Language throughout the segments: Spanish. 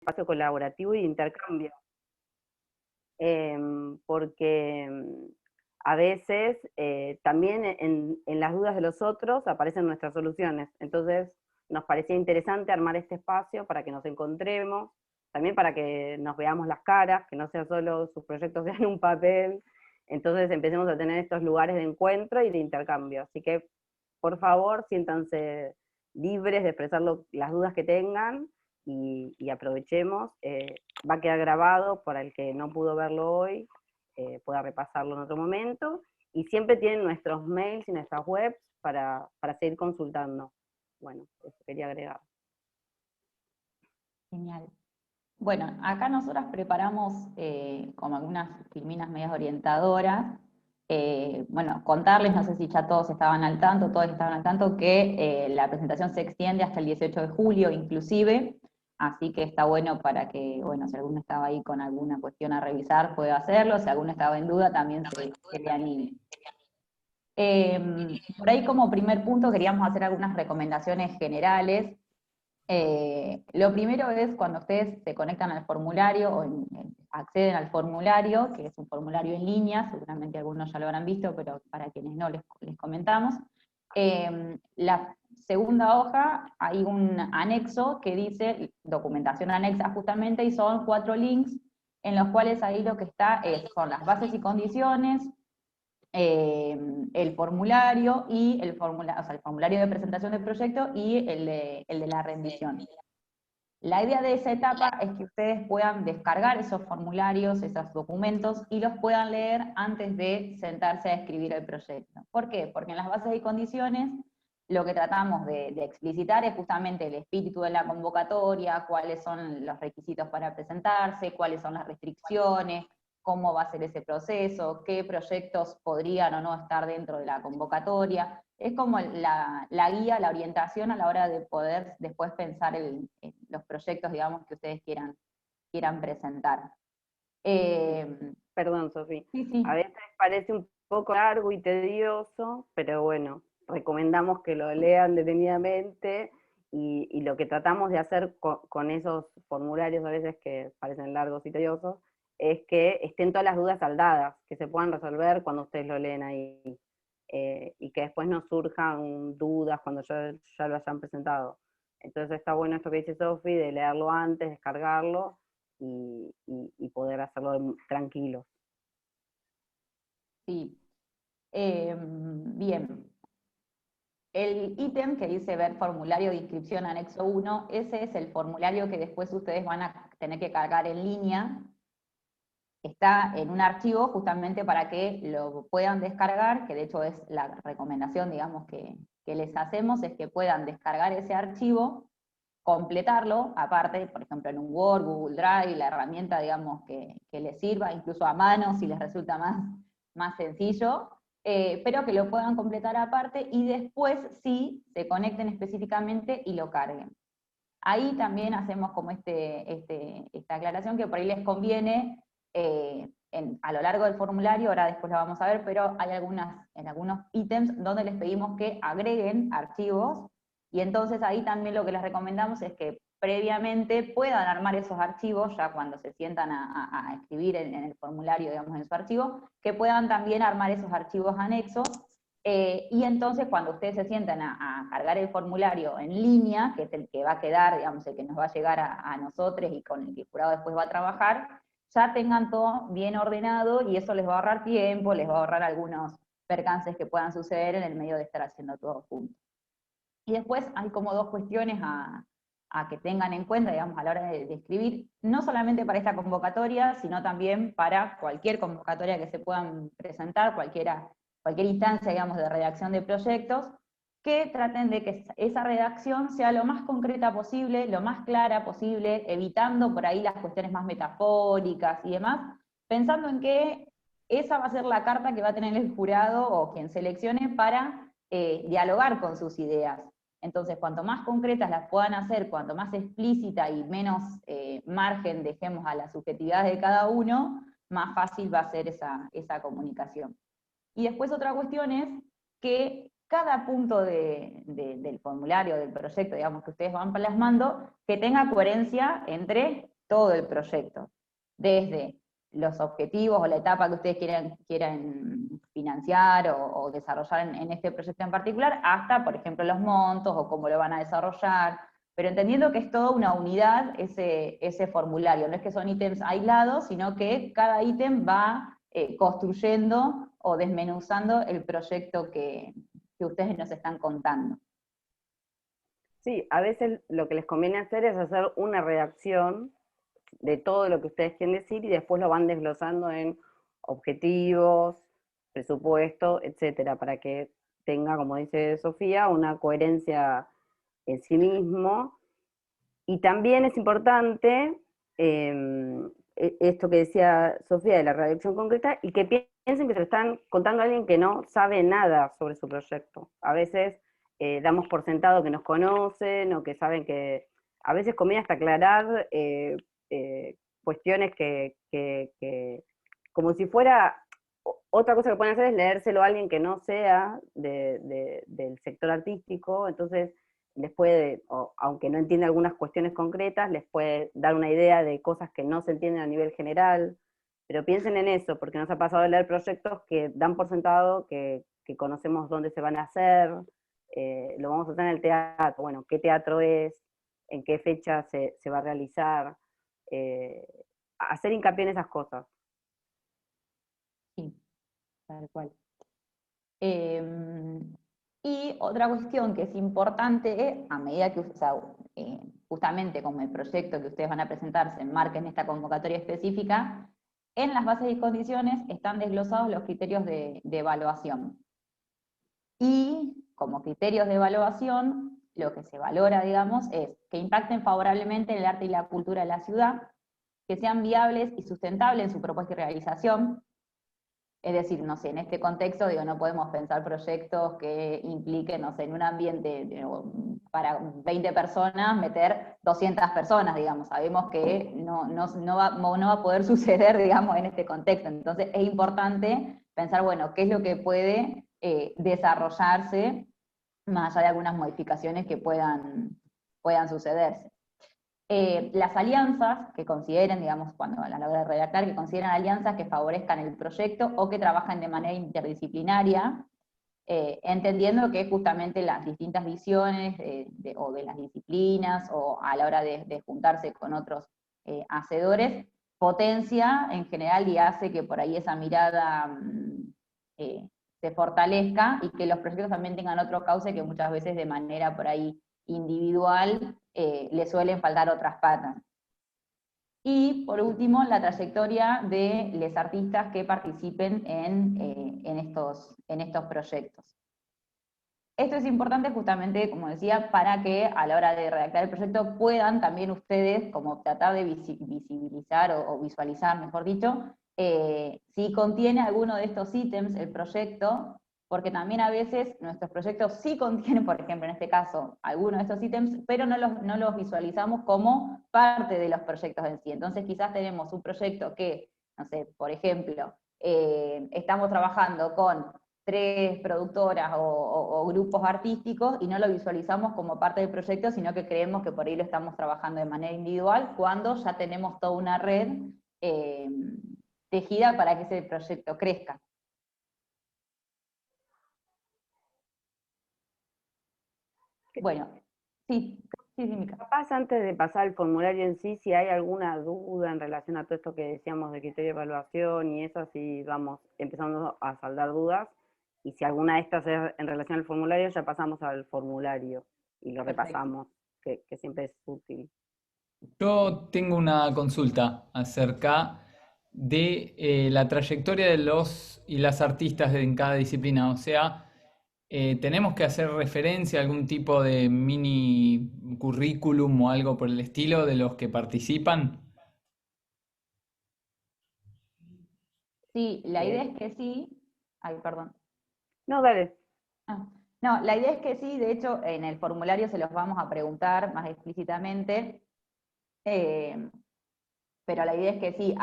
espacio colaborativo y de intercambio. Porque a veces también en las dudas de los otros aparecen nuestras soluciones. Entonces nos parecía interesante armar este espacio para que nos encontremos, también para que nos veamos las caras, que no sea solo sus proyectos en un papel. Entonces empecemos a tener estos lugares de encuentro y de intercambio. Así que, por favor, siéntanse libres de expresar las dudas que tengan y aprovechemos. Va a quedar grabado para el que no pudo verlo hoy, pueda repasarlo en otro momento. Y siempre tienen nuestros mails y nuestras webs para seguir consultando. Bueno, eso quería agregar. Genial. Bueno, acá nosotras preparamos como algunas filminas medias orientadoras. Bueno, contarles, no sé si ya todos estaban al tanto, todos estaban al tanto, que la presentación se extiende hasta el 18 de julio inclusive, así que está bueno para que, bueno, si alguno estaba ahí con alguna cuestión a revisar, pueda hacerlo, si alguno estaba en duda, también se le anime. Por ahí como primer punto queríamos hacer algunas recomendaciones generales. Lo primero es cuando ustedes se conectan al formulario o acceden al formulario, que es un formulario en línea, seguramente algunos ya lo habrán visto, pero para quienes no les comentamos. La segunda hoja hay un anexo que dice documentación anexa justamente, y son 4 links en los cuales ahí lo que está son las bases y condiciones, el formulario y el formulario de presentación del proyecto y el de la rendición. La idea de esa etapa es que ustedes puedan descargar esos formularios, esos documentos, y los puedan leer antes de sentarse a escribir el proyecto. ¿Por qué? Porque en las bases y condiciones lo que tratamos de explicitar es justamente el espíritu de la convocatoria, cuáles son los requisitos para presentarse, cuáles son las restricciones, cómo va a ser ese proceso, qué proyectos podrían o no estar dentro de la convocatoria. Es como la guía, la orientación a la hora de poder después pensar en los proyectos, digamos, que ustedes quieran presentar. Perdón, Sofía. Sí, sí. A veces parece un poco largo y tedioso, pero bueno, recomendamos que lo lean detenidamente y lo que tratamos de hacer con esos formularios a veces que parecen largos y tediosos es que estén todas las dudas saldadas, que se puedan resolver cuando ustedes lo leen ahí, y que después no surjan dudas cuando ya lo hayan presentado. Entonces está bueno esto que dice Sofi, de leerlo antes, descargarlo y poder hacerlo tranquilos. Sí. Bien. El ítem que dice ver formulario de inscripción anexo 1, ese es el formulario que después ustedes van a tener que cargar en línea. Está en un archivo justamente para que lo puedan descargar, que de hecho es la recomendación, digamos, que les hacemos, es que puedan descargar ese archivo, completarlo, aparte, por ejemplo, en un Word, Google Drive, la herramienta, digamos, que les sirva, incluso a mano, si les resulta más sencillo, pero que lo puedan completar aparte, y después sí se conecten específicamente y lo carguen. Ahí también hacemos como esta aclaración que por ahí les conviene, a lo largo del formulario, ahora después lo vamos a ver, pero hay en algunos ítems donde les pedimos que agreguen archivos, y entonces ahí también lo que les recomendamos es que previamente puedan armar esos archivos, ya cuando se sientan a escribir en el formulario, digamos, en su archivo, que puedan también armar esos archivos anexos. Y entonces cuando ustedes se sientan a cargar el formulario en línea, que es el que va a quedar, digamos, el que nos va a llegar a nosotros y con el que el jurado después va a trabajar, ya tengan todo bien ordenado, y eso les va a ahorrar tiempo, les va a ahorrar algunos percances que puedan suceder en el medio de estar haciendo todo junto. Y después hay como 2 cuestiones a que tengan en cuenta, digamos, a la hora de escribir, no solamente para esta convocatoria, sino también para cualquier convocatoria que se puedan presentar, cualquier instancia, digamos, de redacción de proyectos, que traten de que esa redacción sea lo más concreta posible, lo más clara posible, evitando por ahí las cuestiones más metafóricas y demás, pensando en que esa va a ser la carta que va a tener el jurado o quien seleccione para dialogar con sus ideas. Entonces, cuanto más concretas las puedan hacer, cuanto más explícita y menos margen dejemos a la subjetividad de cada uno, más fácil va a ser esa comunicación. Y después otra cuestión es que cada punto del formulario, del proyecto, digamos, que ustedes van plasmando, que tenga coherencia entre todo el proyecto, desde los objetivos o la etapa que ustedes quieran financiar o desarrollar en este proyecto en particular, hasta, por ejemplo, los montos o cómo lo van a desarrollar, pero entendiendo que es toda una unidad ese formulario, no es que son ítems aislados, sino que cada ítem va construyendo o desmenuzando el proyecto que ustedes nos están contando. Sí, a veces lo que les conviene hacer es hacer una redacción de todo lo que ustedes quieren decir y después lo van desglosando en objetivos, presupuesto, etcétera, para que tenga, como dice Sofía, una coherencia en sí mismo. Y también es importante esto que decía Sofía de la redacción concreta, y que piensen que se lo están contando a alguien que no sabe nada sobre su proyecto. A veces damos por sentado que nos conocen o que saben que a veces conviene hasta aclarar cuestiones que como si fuera, otra cosa que pueden hacer es leérselo a alguien que no sea del sector artístico, entonces les puede, aunque no entienda algunas cuestiones concretas, les puede dar una idea de cosas que no se entienden a nivel general, pero piensen en eso, porque nos ha pasado de leer proyectos que dan por sentado que conocemos dónde se van a hacer, lo vamos a hacer en el teatro, bueno, qué teatro es, en qué fecha se va a realizar, hacer hincapié en esas cosas. Sí, tal cual. Y otra cuestión que es importante, a medida que, o sea, justamente como el proyecto que ustedes van a presentar se enmarca en esta convocatoria específica, en las bases y condiciones están desglosados los criterios de evaluación. Y como criterios de evaluación, lo que se valora, digamos, es que impacten favorablemente el arte y la cultura de la ciudad, que sean viables y sustentables en su propuesta y realización. Es decir, no sé, en este contexto, digo, no podemos pensar proyectos que impliquen, no sé, en un ambiente para 20 personas, meter 200 personas, digamos. Sabemos que no va a poder suceder, digamos, en este contexto. Entonces es importante pensar, bueno, qué es lo que puede desarrollarse más allá de algunas modificaciones que puedan sucederse. Las alianzas que consideren, digamos, cuando a la hora de redactar, que consideren alianzas que favorezcan el proyecto o que trabajen de manera interdisciplinaria, entendiendo que justamente las distintas visiones o de las disciplinas o a la hora de juntarse con otros hacedores, potencia en general y hace que por ahí esa mirada se fortalezca y que los proyectos también tengan otro cauce que muchas veces de manera por ahí individual le suelen faltar otras patas. Y por último, la trayectoria de los artistas que participen en estos proyectos. Esto es importante justamente, como decía, para que a la hora de redactar el proyecto puedan también ustedes como tratar de visibilizar o visualizar, mejor dicho, si contiene alguno de estos ítems el proyecto, porque también a veces nuestros proyectos sí contienen, por ejemplo, en este caso, algunos de estos ítems, pero no los visualizamos como parte de los proyectos en sí. Entonces quizás tenemos un proyecto que, no sé, por ejemplo, estamos trabajando con 3 productoras o grupos artísticos y no lo visualizamos como parte del proyecto, sino que creemos que por ahí lo estamos trabajando de manera individual, cuando ya tenemos toda una red tejida para que ese proyecto crezca. Bueno, sí, Mica. Capaz antes de pasar al formulario en sí, si hay alguna duda en relación a todo esto que decíamos de criterio de evaluación y eso, así vamos empezando a saldar dudas, y si alguna de estas es en relación al formulario, ya pasamos al formulario y lo Perfecto. repasamos, que siempre es útil. Yo tengo una consulta acerca de la trayectoria de los y las artistas en cada disciplina. O sea, ¿tenemos que hacer referencia a algún tipo de mini currículum o algo por el estilo de los que participan? Sí, la idea es que sí. Ay, perdón. No, dale. Ah, no, la idea es que sí, de hecho, en el formulario se los vamos a preguntar más explícitamente, pero la idea es que sí,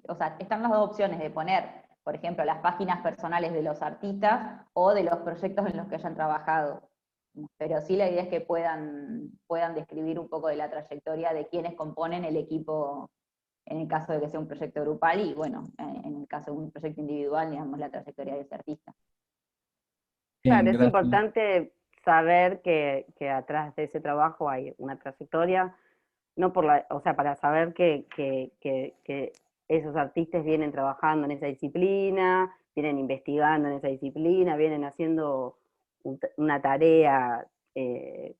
o sea, están las dos opciones de poner, por ejemplo, las páginas personales de los artistas o de los proyectos en los que hayan trabajado. pero sí la idea es que puedan describir un poco de la trayectoria de quienes componen el equipo, en el caso de que sea un proyecto grupal, y bueno, en el caso de un proyecto individual, digamos, la trayectoria de ese artista. Bien, Claro, es gracias. importante saber que atrás de ese trabajo hay una trayectoria, no por o sea, para saber que esos artistas vienen trabajando en esa disciplina, vienen investigando en esa disciplina, vienen haciendo una tarea eh,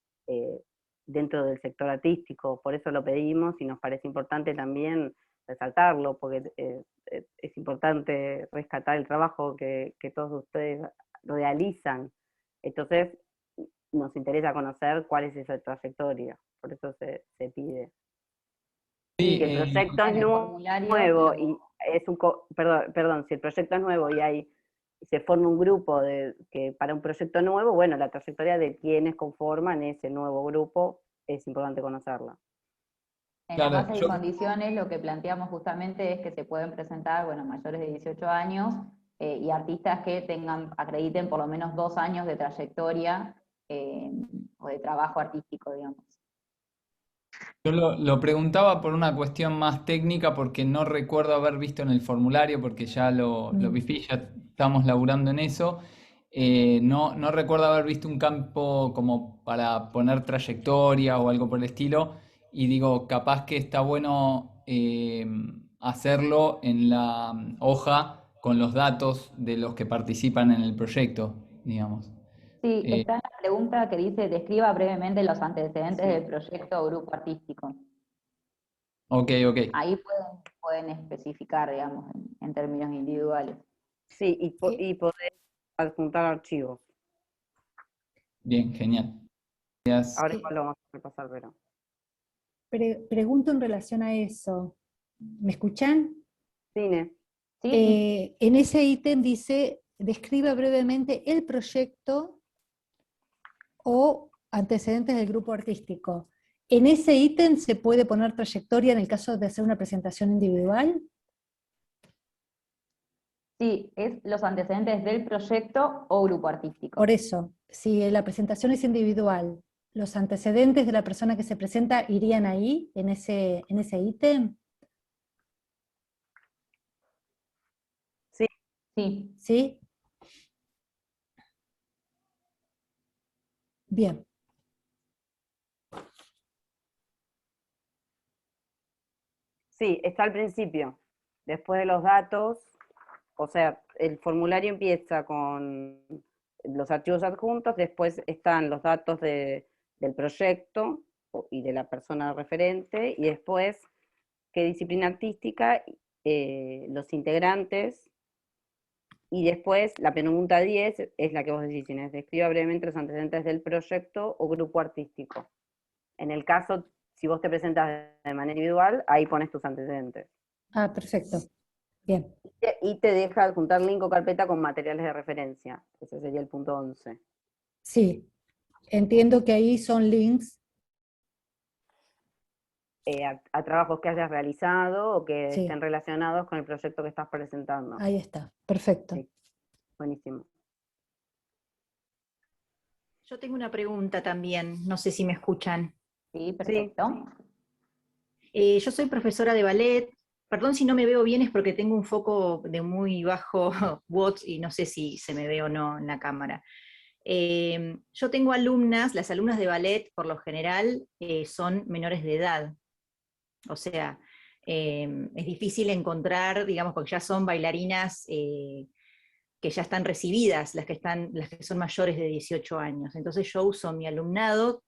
dentro del sector artístico. Por eso lo pedimos y nos parece importante también resaltarlo, porque es importante rescatar el trabajo que todos ustedes realizan. Entonces, nos interesa conocer cuál es esa trayectoria, por eso se pide. Sí, Si el proyecto es En el formulario nuevo y es perdón, si el proyecto es nuevo y se forma un grupo para un proyecto nuevo, bueno, la trayectoria de quienes conforman ese nuevo grupo es importante conocerla. en las claro, bases y condiciones lo que planteamos justamente es que se pueden presentar, bueno, mayores de 18 años y artistas que acrediten por lo menos 2 años de trayectoria o de trabajo artístico, digamos. yo lo preguntaba por una cuestión más técnica porque no recuerdo haber visto en el formulario, porque ya lo vi, ya estamos laburando en eso. No recuerdo haber visto un campo como para poner trayectoria o algo por el estilo. Y digo, capaz que está bueno hacerlo en la hoja con los datos de los que participan en el proyecto, digamos. Sí, Eh, está en la pregunta que dice, describa brevemente los antecedentes Sí. del proyecto o grupo artístico. ok. Ahí pueden especificar, digamos, en términos individuales. Sí, y poder adjuntar archivos. Bien, genial. Gracias. Ahora igual lo vamos a repasar, pero. Pregunto en relación a eso. ¿Me escuchan? Cine. Sí, En ese ítem dice, describa brevemente el proyecto o antecedentes del grupo artístico. ¿En ese ítem se puede poner trayectoria en el caso de hacer una presentación individual? sí, es los antecedentes del proyecto o grupo artístico. Por eso, si la presentación es individual, ¿los antecedentes de la persona que se presenta irían ahí, en ese ítem? Sí, Sí, ¿Sí? Bien. sí, está al principio. Después de los datos, o sea, el formulario empieza con los archivos adjuntos, después están los datos del proyecto y de la persona referente, y después qué disciplina artística, los integrantes, y después la pregunta 10 es la que vos decís, Inés, describa brevemente los antecedentes del proyecto o grupo artístico. En el caso, si vos te presentas de manera individual, ahí pones tus antecedentes. Ah, perfecto. Bien. Y te deja adjuntar link o carpeta con materiales de referencia. Ese sería el punto 11. Sí, entiendo que ahí son links. A trabajos que hayas realizado o que Sí, estén relacionados con el proyecto que estás presentando. ahí está. Perfecto. Sí, buenísimo. Yo tengo una pregunta también, no sé si me escuchan. sí, perfecto. Yo soy profesora de ballet, perdón si no me veo bien, es porque tengo un foco de muy bajo watts y no sé si se me ve o no en la cámara. Yo tengo alumnas, las alumnas de ballet por lo general son menores de edad, o sea, es difícil encontrar, digamos, porque ya son bailarinas que ya están recibidas, las que son mayores de 18 años. Entonces yo uso mi alumnado,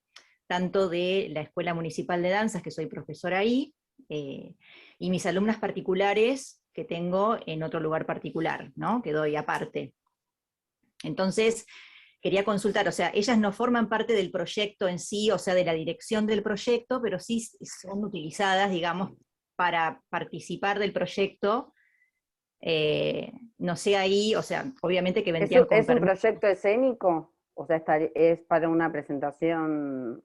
tanto de la Escuela Municipal de Danzas, que soy profesora ahí, y mis alumnas particulares que tengo en otro lugar particular, ¿no? Que doy aparte. Entonces, quería consultar, o sea, ellas no forman parte del proyecto en sí, o sea, de la dirección del proyecto, pero sí son utilizadas, digamos, para participar del proyecto. No sé ahí, o sea, obviamente que vendrían con ¿Es un permiso. proyecto escénico? O sea, es para una presentación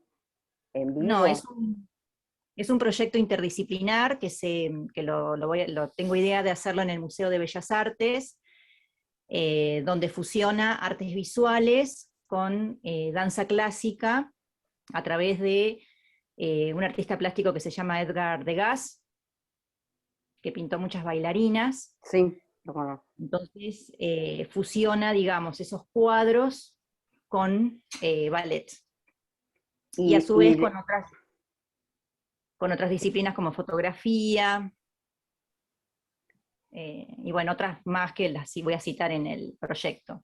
en No, vivo. es un proyecto interdisciplinar que lo tengo idea de hacerlo en el Museo de Bellas Artes, donde fusiona artes visuales con danza clásica a través de un artista plástico que se llama Edgar Degas, que pintó muchas bailarinas. Sí, lo conozco. Entonces fusiona, digamos, esos cuadros con ballet. Y a su vez con otras disciplinas como fotografía, y bueno, otras más que las voy a citar en el proyecto.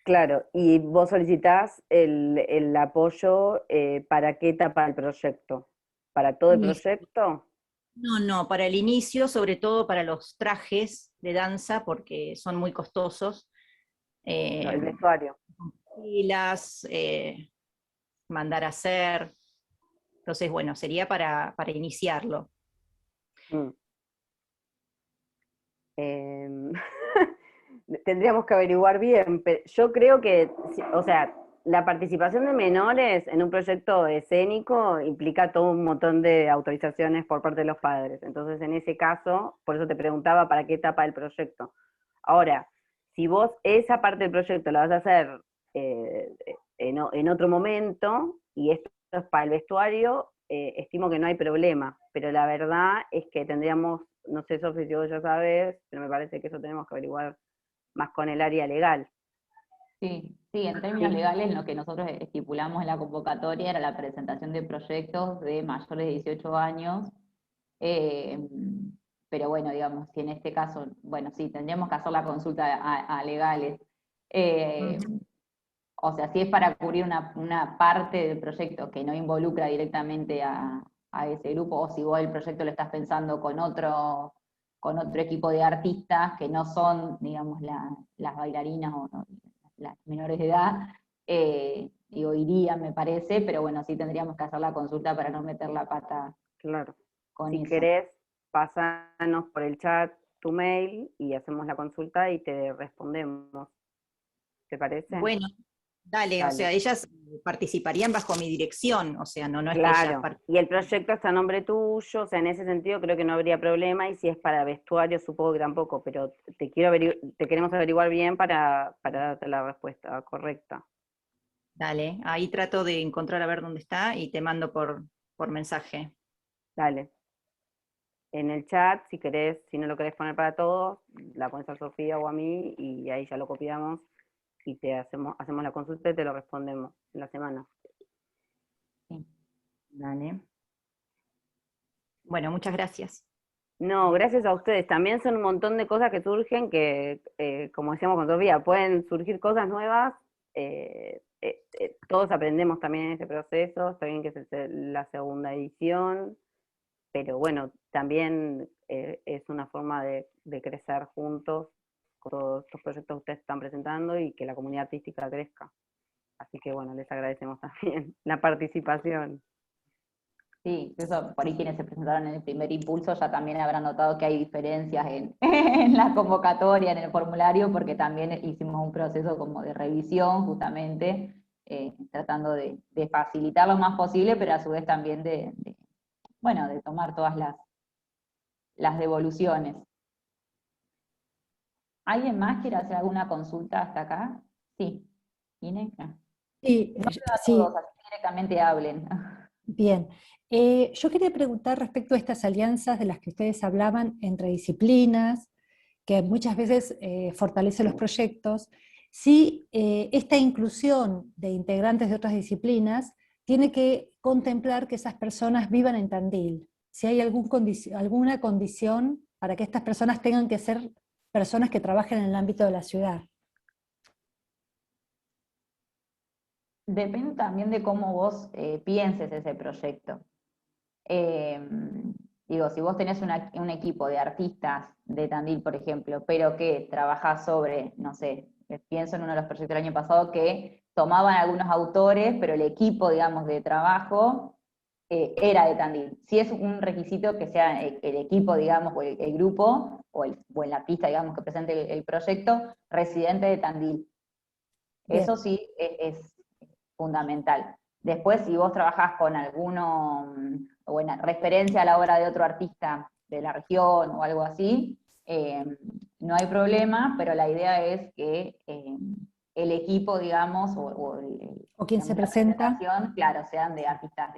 Claro, y vos solicitás el apoyo ¿para qué etapa del proyecto? ¿Para todo el proyecto? No, para el inicio, sobre todo para los trajes de danza, porque son muy costosos. No, el vestuario. Y las mandar a hacer. Entonces, bueno, sería para iniciarlo. Mm. Em, Tendríamos que averiguar bien, pero yo creo que, o sea, la participación de menores en un proyecto escénico implica todo un montón de autorizaciones por parte de los padres. Entonces, en ese caso, por eso te preguntaba para qué etapa del proyecto. Ahora, si vos esa parte del proyecto la vas a hacer en otro momento, y esto es para el vestuario, estimo que no hay problema, pero la verdad es que tendríamos, no sé, Sofi, si vos ya sabes, pero me parece que eso tenemos que averiguar más con el área legal. Sí, sí, en términos legales lo que nosotros estipulamos en la convocatoria era la presentación de proyectos de mayores de 18 años, pero bueno, digamos, si en este caso, bueno, sí, tendríamos que hacer la consulta a legales. O sea, si es para cubrir una parte del proyecto que no involucra directamente a ese grupo, o si vos el proyecto lo estás pensando con otro equipo de artistas que no son, digamos, las bailarinas o las menores de edad, digo, irían, me parece, pero bueno, sí tendríamos que hacer la consulta para no meter la pata Claro. con Si eso. querés, pásanos por el chat tu mail y hacemos la consulta y te respondemos. ¿Te parece? Bueno, dale, o sea, ellas participarían bajo mi dirección, o sea, no es que ellas Claro, y el proyecto está a nombre tuyo, o sea, en ese sentido creo que no habría problema, y si es para vestuario supongo que tampoco, pero te queremos averiguar bien para darte la respuesta correcta. Dale, ahí trato de encontrar a ver dónde está y te mando por mensaje. Dale. En el chat, si querés, si no lo querés poner para todos, la pones a Sofía o a mí y ahí ya lo copiamos y hacemos la consulta y te lo respondemos en la semana. Sí. Dale. Bueno, muchas gracias. No, gracias a ustedes. También son un montón de cosas que surgen que, como decíamos con Sofía, pueden surgir cosas nuevas. Todos aprendemos también en este proceso. Está bien que es la segunda edición, pero bueno, también es una forma de crecer juntos con todos estos proyectos que ustedes están presentando y que la comunidad artística crezca. Así que bueno, les agradecemos también la participación. Sí, eso por ahí quienes se presentaron en el primer impulso ya también habrán notado que hay diferencias en, en la convocatoria, en el formulario, porque también hicimos un proceso como de revisión justamente, tratando de facilitar lo más posible, pero a su vez también bueno, de tomar todas las devoluciones. ¿Alguien más quiere hacer alguna consulta hasta acá? Sí. ¿Inés? No. Sí, No veo a sí, todos, así que directamente hablen. bien. Yo quería preguntar respecto a estas alianzas de las que ustedes hablaban entre disciplinas, que muchas veces fortalece los proyectos, si esta inclusión de integrantes de otras disciplinas tiene que contemplar que esas personas vivan en Tandil, si hay alguna condición para que estas personas tengan que ser personas que trabajen en el ámbito de la ciudad. Depende también de cómo vos pienses ese proyecto. Digo, si vos tenés un equipo de artistas de Tandil, por ejemplo, pero que trabajás sobre, no sé, pienso en uno de los proyectos del año pasado que tomaban algunos autores, pero el equipo, digamos, de trabajo era de Tandil. Si es un requisito que sea el equipo, digamos, o el grupo, o el artista, digamos, que presente el proyecto, residente de Tandil. Bien. Eso sí es fundamental. Después, si vos trabajás con alguno, o en referencia a la obra de otro artista de la región o algo así, no hay problema, pero la idea es que el equipo, digamos, O quien digamos, se la presenta. presentación, claro, sean de artistas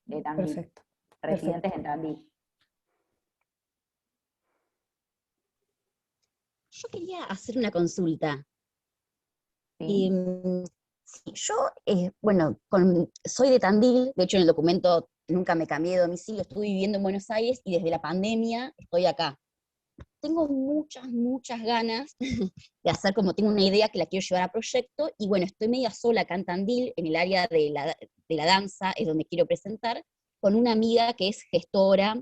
de Tandil, Perfecto. residentes en Tandil. Yo quería hacer una consulta. ¿Sí? Sí, yo, bueno, soy de Tandil, de hecho en el documento nunca me cambié de domicilio, estuve viviendo en Buenos Aires y desde la pandemia estoy acá. Tengo muchas, muchas ganas de hacer, como tengo una idea que la quiero llevar a proyecto, y bueno, estoy media sola acá en Tandil, en el área de la danza, es donde quiero presentar, con una amiga que es gestora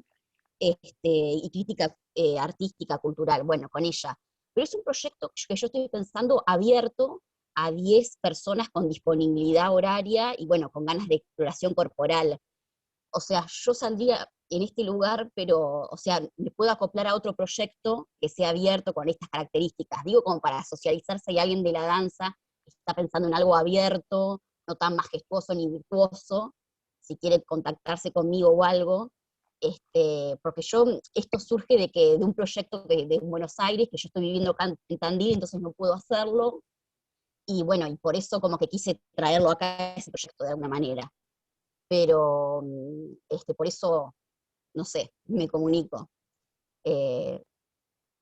y crítica artística, cultural, bueno, con ella. Pero es un proyecto que yo estoy pensando abierto a 10 personas con disponibilidad horaria y bueno, con ganas de exploración corporal. O sea, yo saldría en este lugar, pero, o sea, me puedo acoplar a otro proyecto que sea abierto con estas características. Digo, como para socializar si hay alguien de la danza que está pensando en algo abierto, no tan majestuoso ni virtuoso, si quiere contactarse conmigo o algo. Porque esto surge de un proyecto de Buenos Aires, que yo estoy viviendo acá en Tandil, entonces no puedo hacerlo, y bueno, y por eso como que quise traerlo acá, ese proyecto de alguna manera. Pero, por eso, no sé, me comunico. Eh,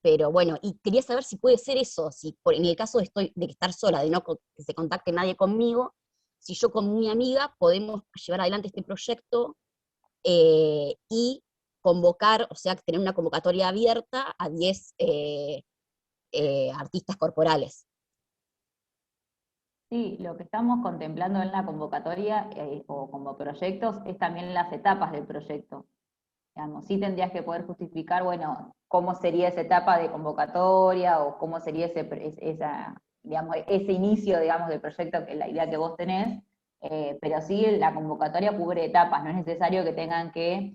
pero bueno, y quería saber si puede ser eso, si en el caso de estar sola, de no que se contacte nadie conmigo, si yo con mi amiga podemos llevar adelante este proyecto y convocar, o sea, tener una convocatoria abierta a 10 artistas corporales. Sí, lo que estamos contemplando en la convocatoria o como proyectos es también las etapas del proyecto. Digamos, sí tendrías que poder justificar, bueno, cómo sería esa etapa de convocatoria o cómo sería digamos, ese inicio, digamos, del proyecto, que es la idea que vos tenés, pero sí la convocatoria cubre etapas, no es necesario que tengan que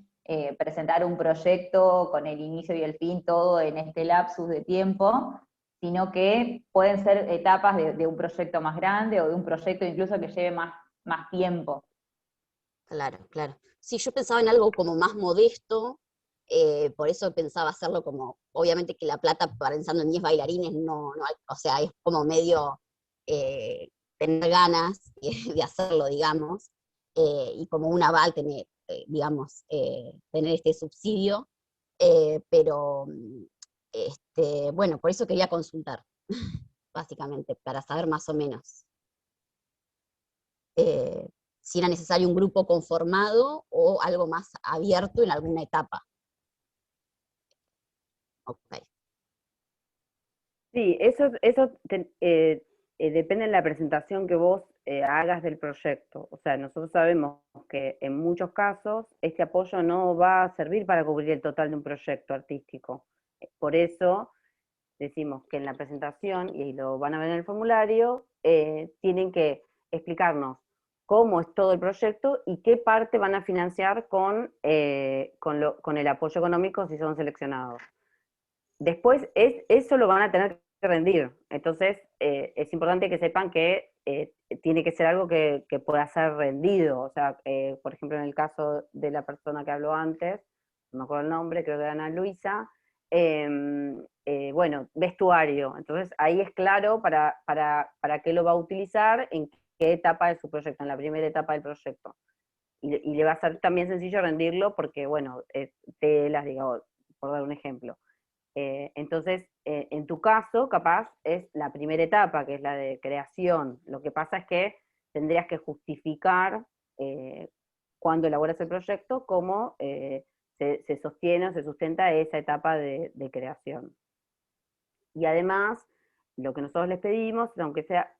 presentar un proyecto con el inicio y el fin, todo en este lapsus de tiempo, sino que pueden ser etapas de un proyecto más grande o de un proyecto incluso que lleve más tiempo. Claro, claro. Sí, yo pensaba en algo como más modesto, por eso pensaba hacerlo como, obviamente que la plata, pensando en 10 bailarines, no hay, o sea, es como medio eh, tener ganas de hacerlo, digamos, y como un aval tener, digamos, tener este subsidio, pero, bueno, por eso quería consultar, básicamente, para saber más o menos. Eh, si era necesario un grupo conformado o algo más abierto en alguna etapa. Okay. Sí, depende de la presentación que vos hagas del proyecto. O sea, nosotros sabemos que en muchos casos este apoyo no va a servir para cubrir el total de un proyecto artístico. Por eso decimos que en la presentación, y lo van a ver en el formulario, tienen que explicarnos cómo es todo el proyecto y qué parte van a financiar con el apoyo económico si son seleccionados. Después eso lo van a tener que rendir. Entonces es importante que sepan que tiene que ser algo que pueda ser rendido. O sea, por ejemplo, en el caso de la persona que habló antes, no me acuerdo el nombre, creo que era Ana Luisa, bueno, vestuario. Entonces ahí es claro para qué lo va a utilizar, en qué etapa de su proyecto, en la primera etapa del proyecto. Y le va a ser también sencillo rendirlo porque, bueno, telas, digo, por dar un ejemplo. Entonces, en tu caso, capaz es la primera etapa, que es la de creación. Lo que pasa es que tendrías que justificar cuando elaboras el proyecto cómo se sostiene o se sustenta esa etapa de creación. Y además, lo que nosotros les pedimos, aunque sea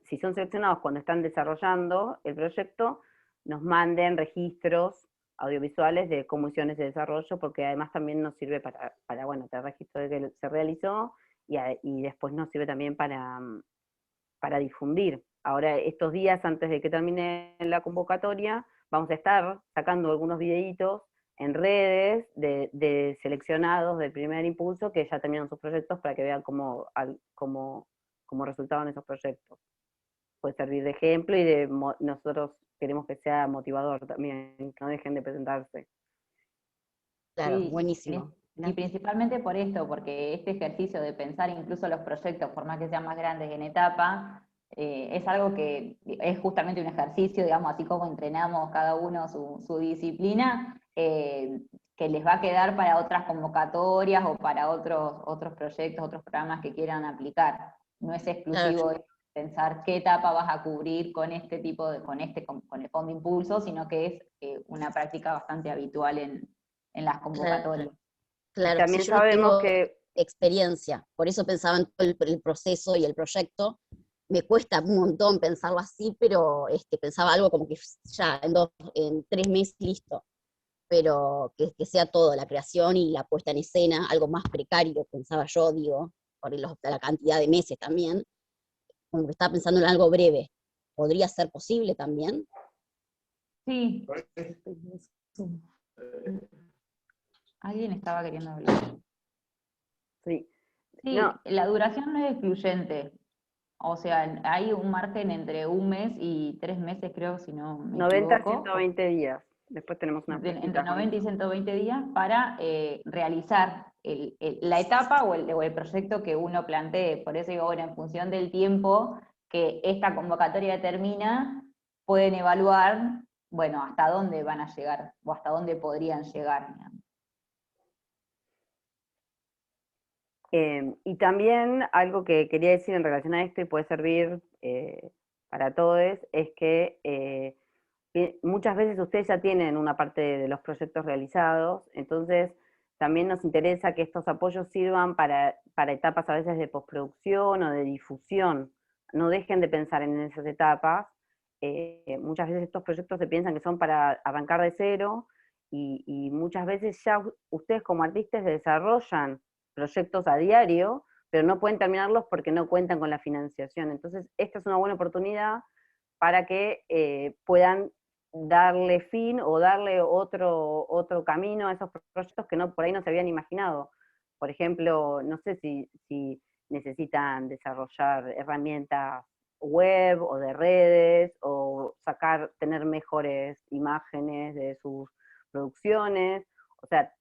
si son seleccionados cuando están desarrollando el proyecto, nos manden registros audiovisuales de comisiones de desarrollo, porque además también nos sirve para bueno, tener registro de que se realizó, y después nos sirve también para difundir. Ahora, estos días antes de que termine la convocatoria, vamos a estar sacando algunos videitos en redes de seleccionados del primer impulso que ya terminaron sus proyectos, para que vean cómo resultaron esos proyectos. Puede servir de ejemplo, y nosotros queremos que sea motivador también, que no dejen de presentarse. Claro, Sí, buenísimo. Y principalmente por esto, porque este ejercicio de pensar incluso los proyectos, por más que sean más grandes en etapa, es algo que es justamente un ejercicio, digamos, así como entrenamos cada uno su disciplina, que les va a quedar para otras convocatorias o para otros proyectos, otros programas que quieran aplicar. No es exclusivo de pensar qué etapa vas a cubrir con este tipo de, con el Fondo Impulso, sino que es una práctica bastante habitual en las convocatorias. Claro, si También yo no sabemos tengo que experiencia, por eso pensaba en todo el proceso y el proyecto, me cuesta un montón pensarlo así, pero pensaba algo como que ya en 3 meses listo, pero que sea todo, la creación y la puesta en escena, algo más precario, pensaba yo, digo, por la cantidad de meses también, como que estaba pensando en algo breve. ¿Podría ser posible también? Sí. Alguien estaba queriendo hablar. sí, Sí, no, la duración no es excluyente. O sea, hay un margen entre 1 mes y 3 meses, creo, si no me 90 a equivoco. 120 días. Después tenemos una Entre flechita con 90 y 120 días para realizar la etapa o el proyecto que uno plantee. Por eso digo, bueno, en función del tiempo que esta convocatoria termina, pueden evaluar, bueno, hasta dónde van a llegar o hasta dónde podrían llegar. Y también algo que quería decir en relación a esto y puede servir para todos, es que muchas veces ustedes ya tienen una parte de los proyectos realizados, entonces también nos interesa que estos apoyos sirvan para etapas a veces de postproducción o de difusión. No dejen de pensar en esas etapas. Muchas veces estos proyectos se piensan que son para arrancar de cero y muchas veces ya ustedes como artistas desarrollan proyectos a diario, pero no pueden terminarlos porque no cuentan con la financiación. Entonces, esta es una buena oportunidad para que puedan darle fin o darle otro camino a esos proyectos que por ahí no se habían imaginado. Por ejemplo, no sé si necesitan desarrollar herramientas web o de redes, o tener mejores imágenes de sus producciones. O sea,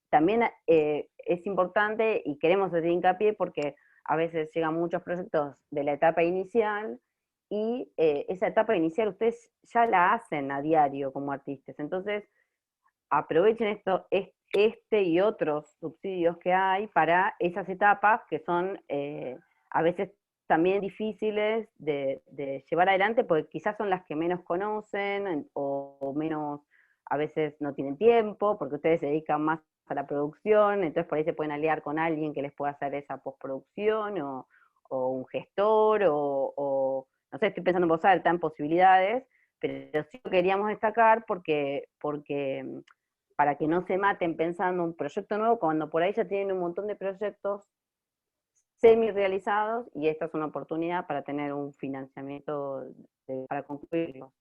también es importante y queremos hacer hincapié porque a veces llegan muchos proyectos de la etapa inicial y esa etapa inicial ustedes ya la hacen a diario como artistas. Entonces, aprovechen este y otros subsidios que hay para esas etapas que son a veces también difíciles de llevar adelante porque quizás son las que menos conocen o menos, a veces no tienen tiempo porque ustedes se dedican más a la producción, entonces por ahí se pueden aliar con alguien que les pueda hacer esa postproducción o un gestor o no sé, estoy pensando en voz alta en posibilidades, pero sí lo queríamos destacar porque para que no se maten pensando un proyecto nuevo, cuando por ahí ya tienen un montón de proyectos semi realizados, y esta es una oportunidad para tener un financiamiento para concluirlo.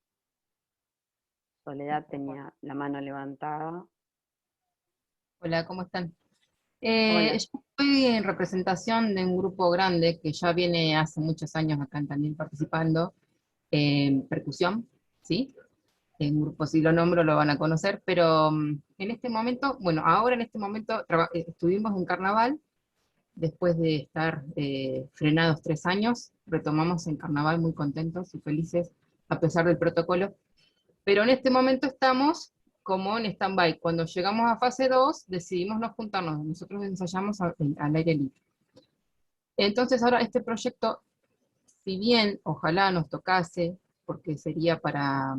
Soledad tenía la mano levantada. Hola, ¿cómo están? Hola. Yo estoy en representación de un grupo grande que ya viene hace muchos años acá también participando en percusión, ¿sí? En grupo, si lo nombro, lo van a conocer, pero en este momento, bueno, ahora en este momento estuvimos en carnaval, después de estar frenados 3 años, retomamos en carnaval muy contentos y felices a pesar del protocolo, pero en este momento estamos como en stand-by. Cuando llegamos a fase 2, decidimos no juntarnos, nosotros ensayamos al aire libre. Entonces ahora este proyecto, si bien ojalá nos tocase, porque sería para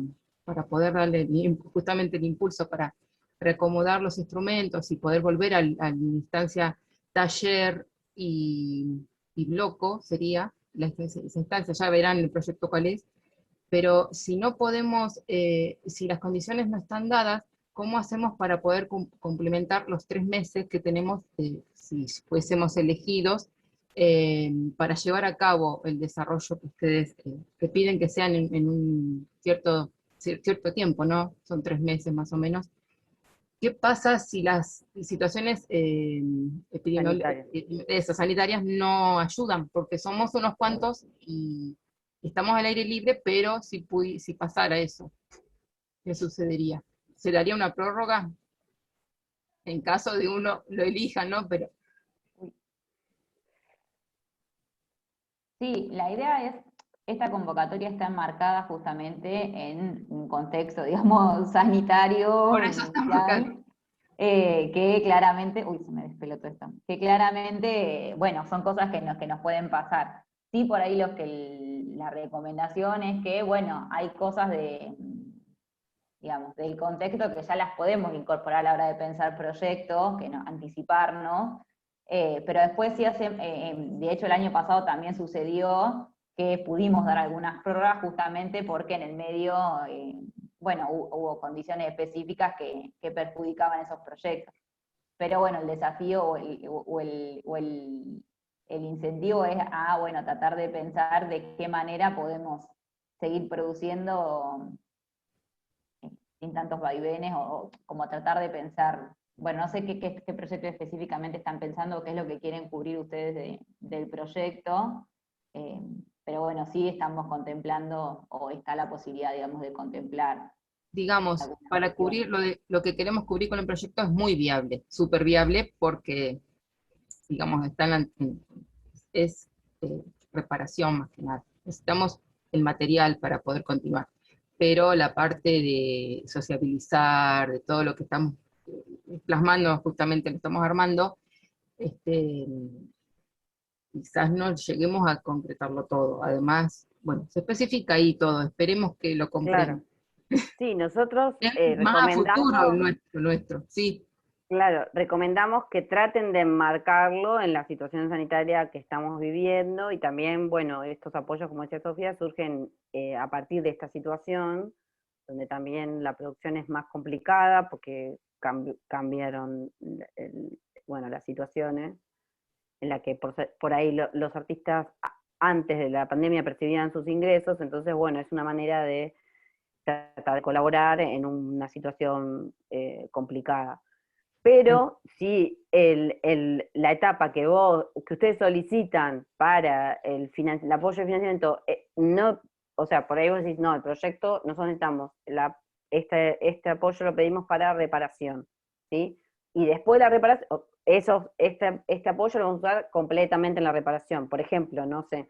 poder darle justamente el impulso para reacomodar los instrumentos y poder volver a la instancia taller y bloco, sería esa instancia, ya verán el proyecto cuál es, pero si no podemos, si las condiciones no están dadas, ¿cómo hacemos para poder complementar los 3 meses que tenemos, si fuésemos elegidos, para llevar a cabo el desarrollo que ustedes que piden que sean en un cierto tiempo, ¿no? Son 3 meses más o menos. ¿Qué pasa si las situaciones sanitarias no ayudan? Porque somos unos cuantos y estamos al aire libre, pero si pasara eso, ¿qué sucedería? ¿Se daría una prórroga? en caso de uno lo elija, ¿no? Pero sí, la idea es, esta convocatoria está enmarcada justamente en un contexto, digamos, sanitario, por eso estamos acá. mundial, que claramente, uy, se me despelotó esto, que claramente, bueno, son cosas que nos pueden pasar. Sí, por ahí la recomendación es que, bueno, hay cosas digamos, del contexto que ya las podemos incorporar a la hora de pensar proyectos, que no, anticiparnos, pero después sí de hecho el año pasado también sucedió que pudimos dar algunas prórrogas justamente porque en el medio, bueno, hubo condiciones específicas que perjudicaban esos proyectos. Pero bueno, el desafío el incentivo es bueno, tratar de pensar de qué manera podemos seguir produciendo sin tantos vaivenes, o como tratar de pensar, bueno, no sé qué proyecto específicamente están pensando, qué es lo que quieren cubrir ustedes del proyecto, pero bueno, sí estamos contemplando, o está la posibilidad, digamos, de contemplar. Digamos, para cubrir lo que queremos cubrir con el proyecto es muy viable, súper viable, porque, digamos, es reparación más que nada. Necesitamos el material para poder continuar, pero la parte de sociabilizar, de todo lo que estamos plasmando, justamente lo estamos armando, quizás no lleguemos a concretarlo todo. Además, bueno, se especifica ahí todo, esperemos que lo comprendan. Claro. Sí, nosotros Más a futuro recomendamos, nuestro, sí. claro, recomendamos que traten de enmarcarlo en la situación sanitaria que estamos viviendo, y también, bueno, estos apoyos, como decía Sofía, surgen a partir de esta situación, donde también la producción es más complicada porque cambiaron bueno, las situaciones en la que por ahí los artistas antes de la pandemia percibían sus ingresos, entonces, bueno, es una manera de tratar de colaborar en una situación complicada. Pero si la etapa que ustedes solicitan para el apoyo de financiamiento, no, o sea, por ahí vos decís, no, el proyecto, nosotros necesitamos, este apoyo lo pedimos para reparación, ¿sí? Y después de la reparación, este apoyo lo vamos a usar completamente en la reparación. Por ejemplo, no sé,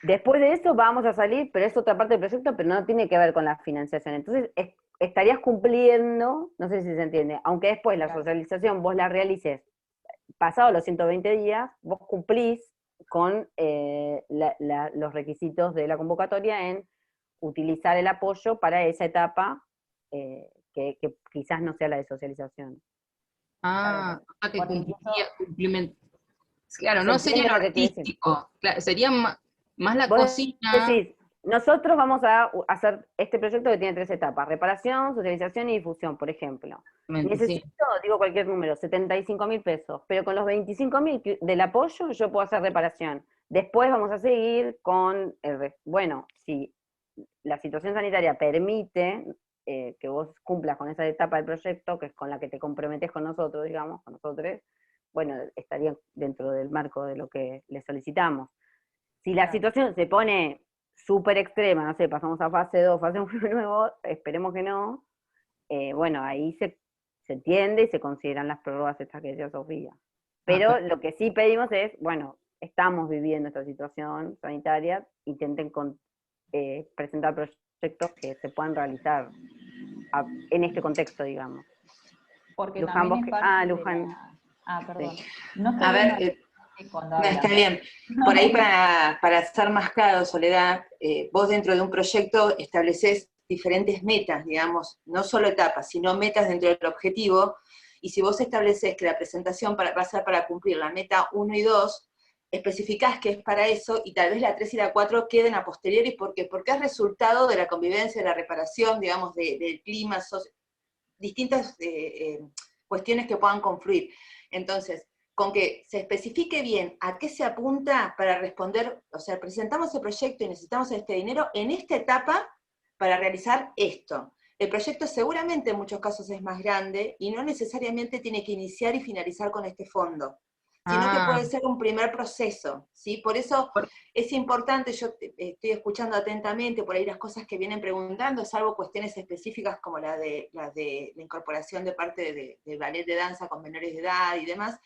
después de eso vamos a salir, pero es otra parte del proyecto, pero no tiene que ver con la financiación. Entonces, estarías cumpliendo, no sé si se entiende, aunque después la socialización vos la realices pasado los 120 días, vos cumplís con los requisitos de la convocatoria en utilizar el apoyo para esa etapa que quizás no sea la de socialización. Ah, que Porque cumpliría, claro, ¿Se no sería entiende lo lo que quiere decir? artístico, claro, sería más la Vos cocina. decís, nosotros vamos a hacer este proyecto que tiene 3 etapas: reparación, socialización y difusión, por ejemplo. Sí. Necesito, digo cualquier número, 75.000 pesos, pero con los 25.000 del apoyo yo puedo hacer reparación. Después vamos a seguir con bueno, si la situación sanitaria permite que vos cumplas con esa etapa del proyecto, que es con la que te comprometes con nosotros, digamos, con nosotros, bueno, estaría dentro del marco de lo que le solicitamos. Si la situación se pone súper extrema, no sé, pasamos a fase 2, fase 1 nuevo, esperemos que no, bueno, ahí se entiende y se consideran las prórrogas estas que decía Sofía. Pero lo que sí pedimos es, bueno, estamos viviendo esta situación sanitaria, intenten presentar proyectos que se puedan realizar en este contexto, digamos. Porque Luján, también es parte Luján. perdón. Sí. No estoy A ver, cuando no, está hablan. bien. Por ahí para ser más claro, Soledad, vos dentro de un proyecto estableces diferentes metas, digamos, no solo etapas, sino metas dentro del objetivo, y si vos estableces que la presentación va a ser para cumplir la meta 1 y 2, especificás que es para eso, y tal vez la 3 y la 4 queden a posteriori. ¿Por qué? Porque es resultado de la convivencia, de la reparación, digamos, del clima, distintas cuestiones que puedan confluir. Entonces, con que se especifique bien a qué se apunta para responder, o sea, presentamos el proyecto y necesitamos este dinero en esta etapa para realizar esto. El proyecto seguramente en muchos casos es más grande y no necesariamente tiene que iniciar y finalizar con este fondo. sino que Ah, puede ser un primer proceso, ¿sí? Por eso es importante, yo estoy escuchando atentamente por ahí las cosas que vienen preguntando, salvo cuestiones específicas como la de la incorporación de parte de ballet de danza con menores de edad y demás.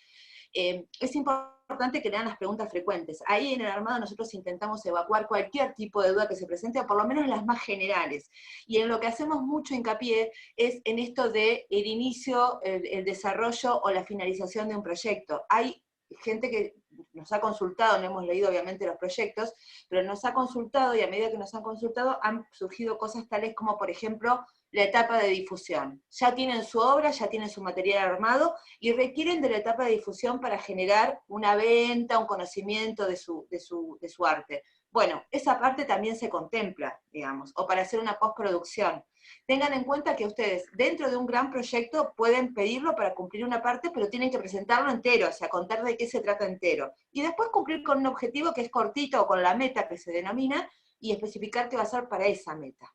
Es importante que lean las preguntas frecuentes. Ahí en el armado nosotros intentamos evacuar cualquier tipo de duda que se presente, o por lo menos las más generales. Y en lo que hacemos mucho hincapié es en esto de el inicio, el desarrollo o la finalización de un proyecto. Hay gente que nos ha consultado, no hemos leído obviamente los proyectos, pero nos ha consultado, y a medida que nos han consultado han surgido cosas tales como, por ejemplo, la etapa de difusión. Ya tienen su obra, ya tienen su material armado, y requieren de la etapa de difusión para generar una venta, un conocimiento de su arte. Bueno, esa parte también se contempla, digamos, o para hacer una postproducción. Tengan en cuenta que ustedes, dentro de un gran proyecto, pueden pedirlo para cumplir una parte, pero tienen que presentarlo entero, o sea, contar de qué se trata entero. Y después cumplir con un objetivo que es cortito, o con la meta que se denomina, y especificar qué va a ser para esa meta.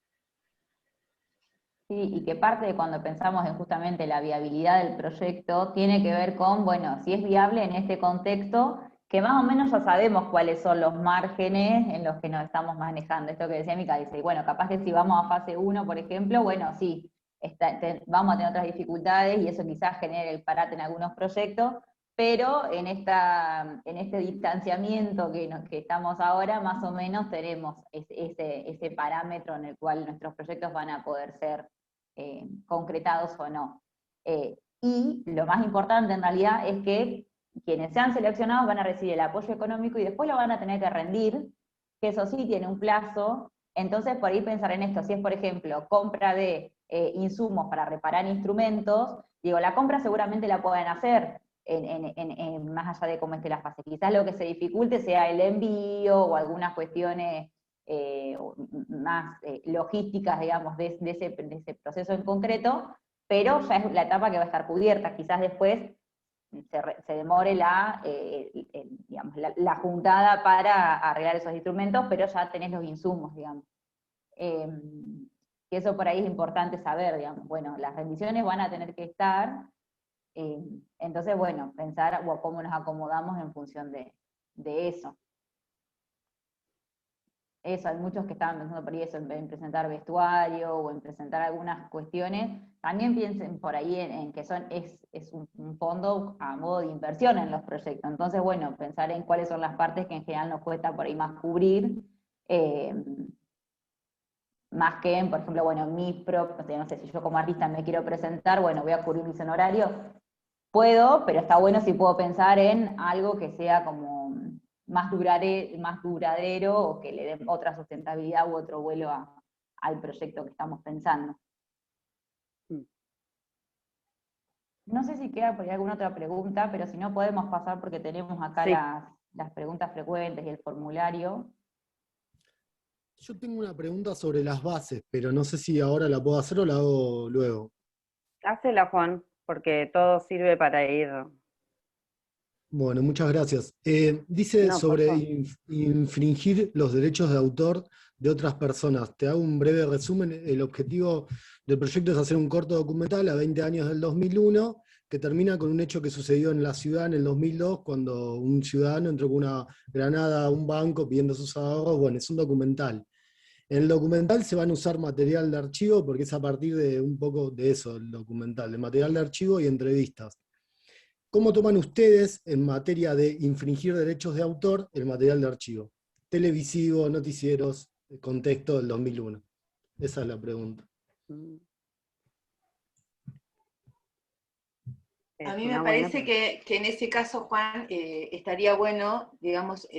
Sí, y que parte de cuando pensamos en justamente la viabilidad del proyecto tiene que ver con, bueno, si es viable en este contexto, que más o menos ya sabemos cuáles son los márgenes en los que nos estamos manejando. Esto que decía Mica, dice, bueno, capaz que si vamos a fase 1, por ejemplo, bueno, sí, vamos a tener otras dificultades y eso quizás genere el parate en algunos proyectos, pero en este distanciamiento que estamos ahora, más o menos tenemos ese parámetro en el cual nuestros proyectos van a poder ser concretados o no. Y lo más importante en realidad es que quienes sean seleccionados van a recibir el apoyo económico y después lo van a tener que rendir, que eso sí tiene un plazo. Entonces por ahí pensar en esto, si es por ejemplo compra de insumos para reparar instrumentos, digo, la compra seguramente la pueden hacer más allá de cómo esté la fase. Quizás lo que se dificulte sea el envío o algunas cuestiones más logísticas, digamos, de ese proceso en concreto, pero ya es la etapa que va a estar cubierta. Quizás después se demore digamos, la juntada para arreglar esos instrumentos, pero ya tenés los insumos, digamos. Que eso por ahí es importante saber, digamos. Bueno, las rendiciones van a tener que estar, entonces, bueno, pensar cómo nos acomodamos en función de eso. Eso, hay muchos que estaban pensando por ahí eso, en presentar vestuario o en presentar algunas cuestiones. También piensen por ahí en que es un fondo a modo de inversión en los proyectos. Entonces, bueno, pensar en cuáles son las partes que en general nos cuesta por ahí más cubrir, más que en, por ejemplo, bueno, no sé, si yo como artista me quiero presentar, bueno, voy a cubrir mis honorarios. Puedo, pero está bueno si puedo pensar en algo que sea como más duradero o que le dé otra sustentabilidad u otro vuelo al proyecto que estamos pensando. No sé si queda por ahí alguna otra pregunta, pero si no podemos pasar porque tenemos acá Sí. las preguntas frecuentes y el formulario. Yo tengo una pregunta sobre las bases, pero no sé si ahora la puedo hacer o la hago luego. Hácela, Juan, porque todo sirve para ir. Bueno, muchas gracias. Dice No, por sobre favor. infringir los derechos de autor de otras personas. Te hago un breve resumen. El objetivo del proyecto es hacer un corto documental a 20 años del 2001, que termina con un hecho que sucedió en la ciudad en el 2002, cuando un ciudadano entró con una granada a un banco pidiendo sus ahorros. Bueno, es un documental. En el documental se van a usar material de archivo, porque es a partir de un poco de eso, el documental, de material de archivo y entrevistas. ¿Cómo toman ustedes, en materia de infringir derechos de autor, el material de archivo? Televisivo, noticieros, contexto del 2001. Esa es la pregunta. A mí me parece que en ese caso, Juan, estaría bueno, digamos,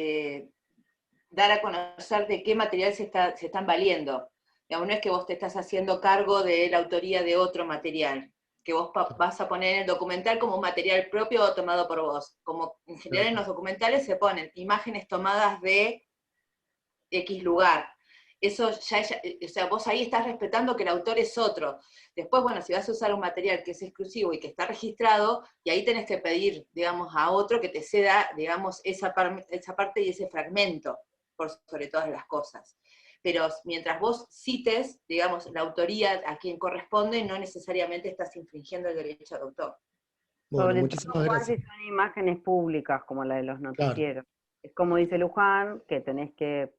dar a conocer de qué material se están valiendo. Digamos, no es que vos te estás haciendo cargo de la autoría de otro material, que vos vas a poner en el documental como un material propio o tomado por vos. Como en general en los documentales se ponen imágenes tomadas de X lugar. Eso ya, o sea, vos ahí estás respetando que el autor es otro. Después, bueno, si vas a usar un material que es exclusivo y que está registrado, y ahí tenés que pedir, digamos, a otro que te ceda, digamos, esa parte y ese fragmento, por sobre todas las cosas. Pero mientras vos cites, digamos, la autoría a quien corresponde, no necesariamente estás infringiendo el derecho de autor. Bueno, Sobre muchísimas todo, Juan, gracias. si son imágenes públicas, como la de los Claro, noticieros. Es como dice Luján, que tenés que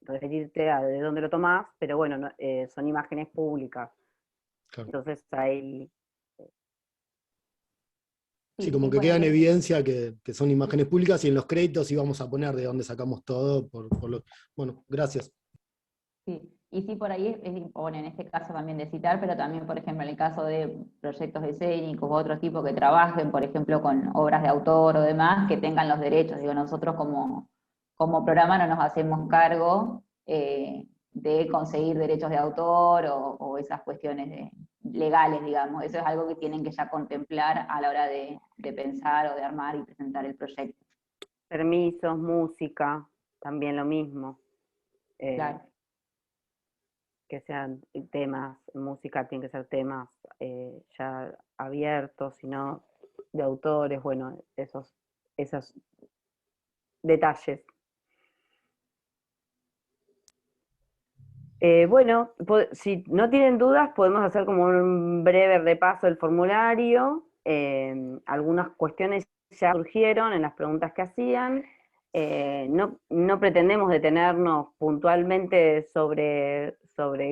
referirte a de dónde lo tomás, pero bueno, son imágenes públicas. claro. Entonces ahí... Sí, Sí, como sí, que bueno, queda en y evidencia que son imágenes públicas y en los créditos íbamos a poner de dónde sacamos todo. Bueno, gracias. sí, y sí, por ahí bueno, en este caso también de citar, pero también, por ejemplo, en el caso de proyectos escénicos u otro tipo que trabajen, por ejemplo, con obras de autor o demás, que tengan los derechos. Digo, nosotros como programa no nos hacemos cargo de conseguir derechos de autor o esas cuestiones legales, digamos. Eso es algo que tienen que ya contemplar a la hora de pensar o de armar y presentar el proyecto. Permisos, música, también lo mismo. Claro. Que sean temas, música tiene que ser temas ya abiertos, sino de autores, bueno, esos detalles. Bueno, si no tienen dudas, podemos hacer como un breve repaso del formulario. Algunas cuestiones ya surgieron en las preguntas que hacían. No pretendemos detenernos puntualmente sobre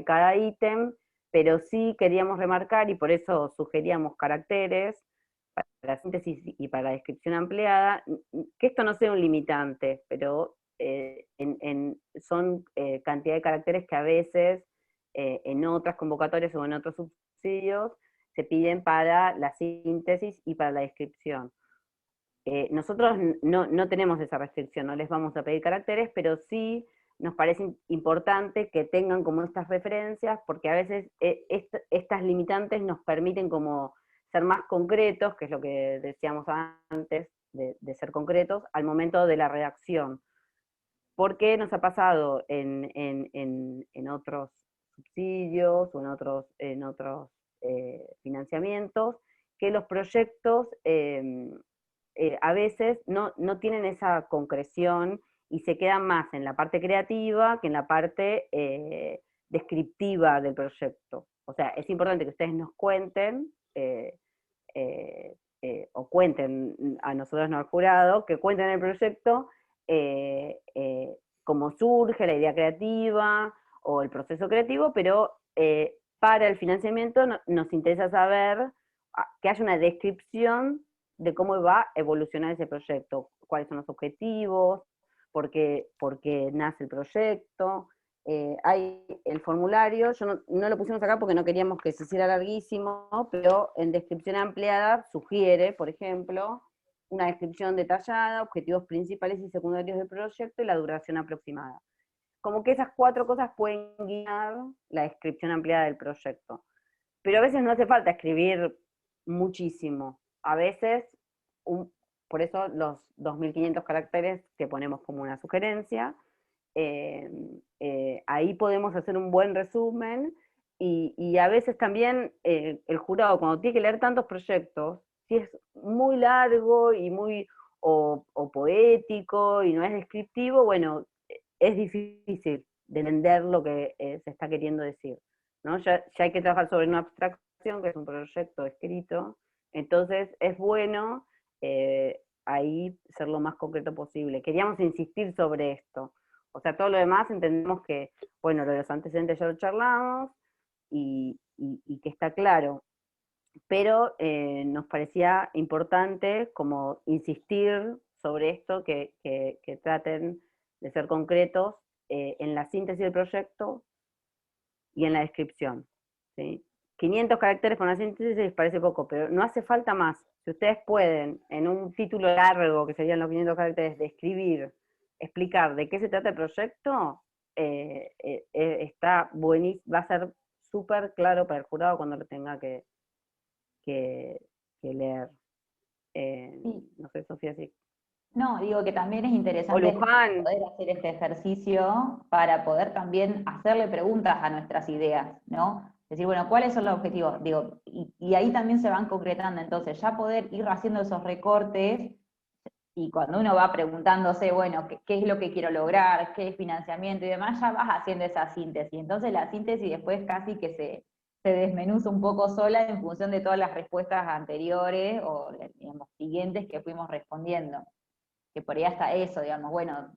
cada ítem, pero sí queríamos remarcar, y por eso sugeríamos caracteres para la síntesis y para la descripción ampliada, que esto no sea un limitante, pero son cantidad de caracteres que a veces en otras convocatorias o en otros subsidios se piden para la síntesis y para la descripción. Nosotros no tenemos esa restricción, no les vamos a pedir caracteres, pero sí nos parece importante que tengan como estas referencias, porque a veces estas limitantes nos permiten como ser más concretos, que es lo que decíamos antes, de ser concretos, al momento de la redacción. Porque nos ha pasado en otros subsidios o en otros financiamientos, que los proyectos a veces no tienen esa concreción y se quedan más en la parte creativa que en la parte descriptiva del proyecto. O sea, es importante que ustedes nos cuenten, o cuenten a nosotros, no al jurado, que cuenten el proyecto, cómo surge la idea creativa o el proceso creativo, pero para el financiamiento nos interesa saber que haya una descripción de cómo va a evolucionar ese proyecto, cuáles son los objetivos, por qué nace el proyecto. Hay el formulario, no lo pusimos acá porque no queríamos que se hiciera larguísimo, pero en descripción ampliada sugiere, por ejemplo, una descripción detallada, objetivos principales y secundarios del proyecto y la duración aproximada. Como que esas 4 cosas pueden guiar la descripción ampliada del proyecto. Pero a veces no hace falta escribir muchísimo. A veces, por eso los 2.500 caracteres que ponemos como una sugerencia, ahí podemos hacer un buen resumen, y a veces también el jurado, cuando tiene que leer tantos proyectos, si es muy largo y muy o poético y no es descriptivo, bueno, es difícil de entender lo que se está queriendo decir, ¿no? Ya hay que trabajar sobre una abstracción, que es un proyecto escrito, entonces es bueno ahí ser lo más concreto posible. Queríamos insistir sobre esto. O sea, todo lo demás entendemos que, bueno, lo de los antecedentes ya lo charlamos y que está claro, pero nos parecía importante como insistir sobre esto, que traten de ser concretos en la síntesis del proyecto y en la descripción, ¿sí? 500 caracteres con la síntesis les parece poco, pero no hace falta más. Si ustedes pueden, en un título largo, que serían los 500 caracteres, describir, explicar de qué se trata el proyecto, está buenísimo, va a ser súper claro para el jurado cuando lo tenga que leer. Sí. No sé, Sofía, si... No, digo que también es interesante Luján. poder hacer este ejercicio para poder también hacerle preguntas a nuestras ideas, ¿no? Decir, bueno, ¿cuáles son los objetivos? Digo, y ahí también se van concretando, entonces ya poder ir haciendo esos recortes, y cuando uno va preguntándose, bueno, ¿qué es lo que quiero lograr? ¿Qué es financiamiento y demás? Ya vas haciendo esa síntesis. Entonces la síntesis después casi que se desmenuza un poco sola en función de todas las respuestas anteriores o, digamos, siguientes que fuimos respondiendo. Que por ahí hasta eso, digamos, bueno,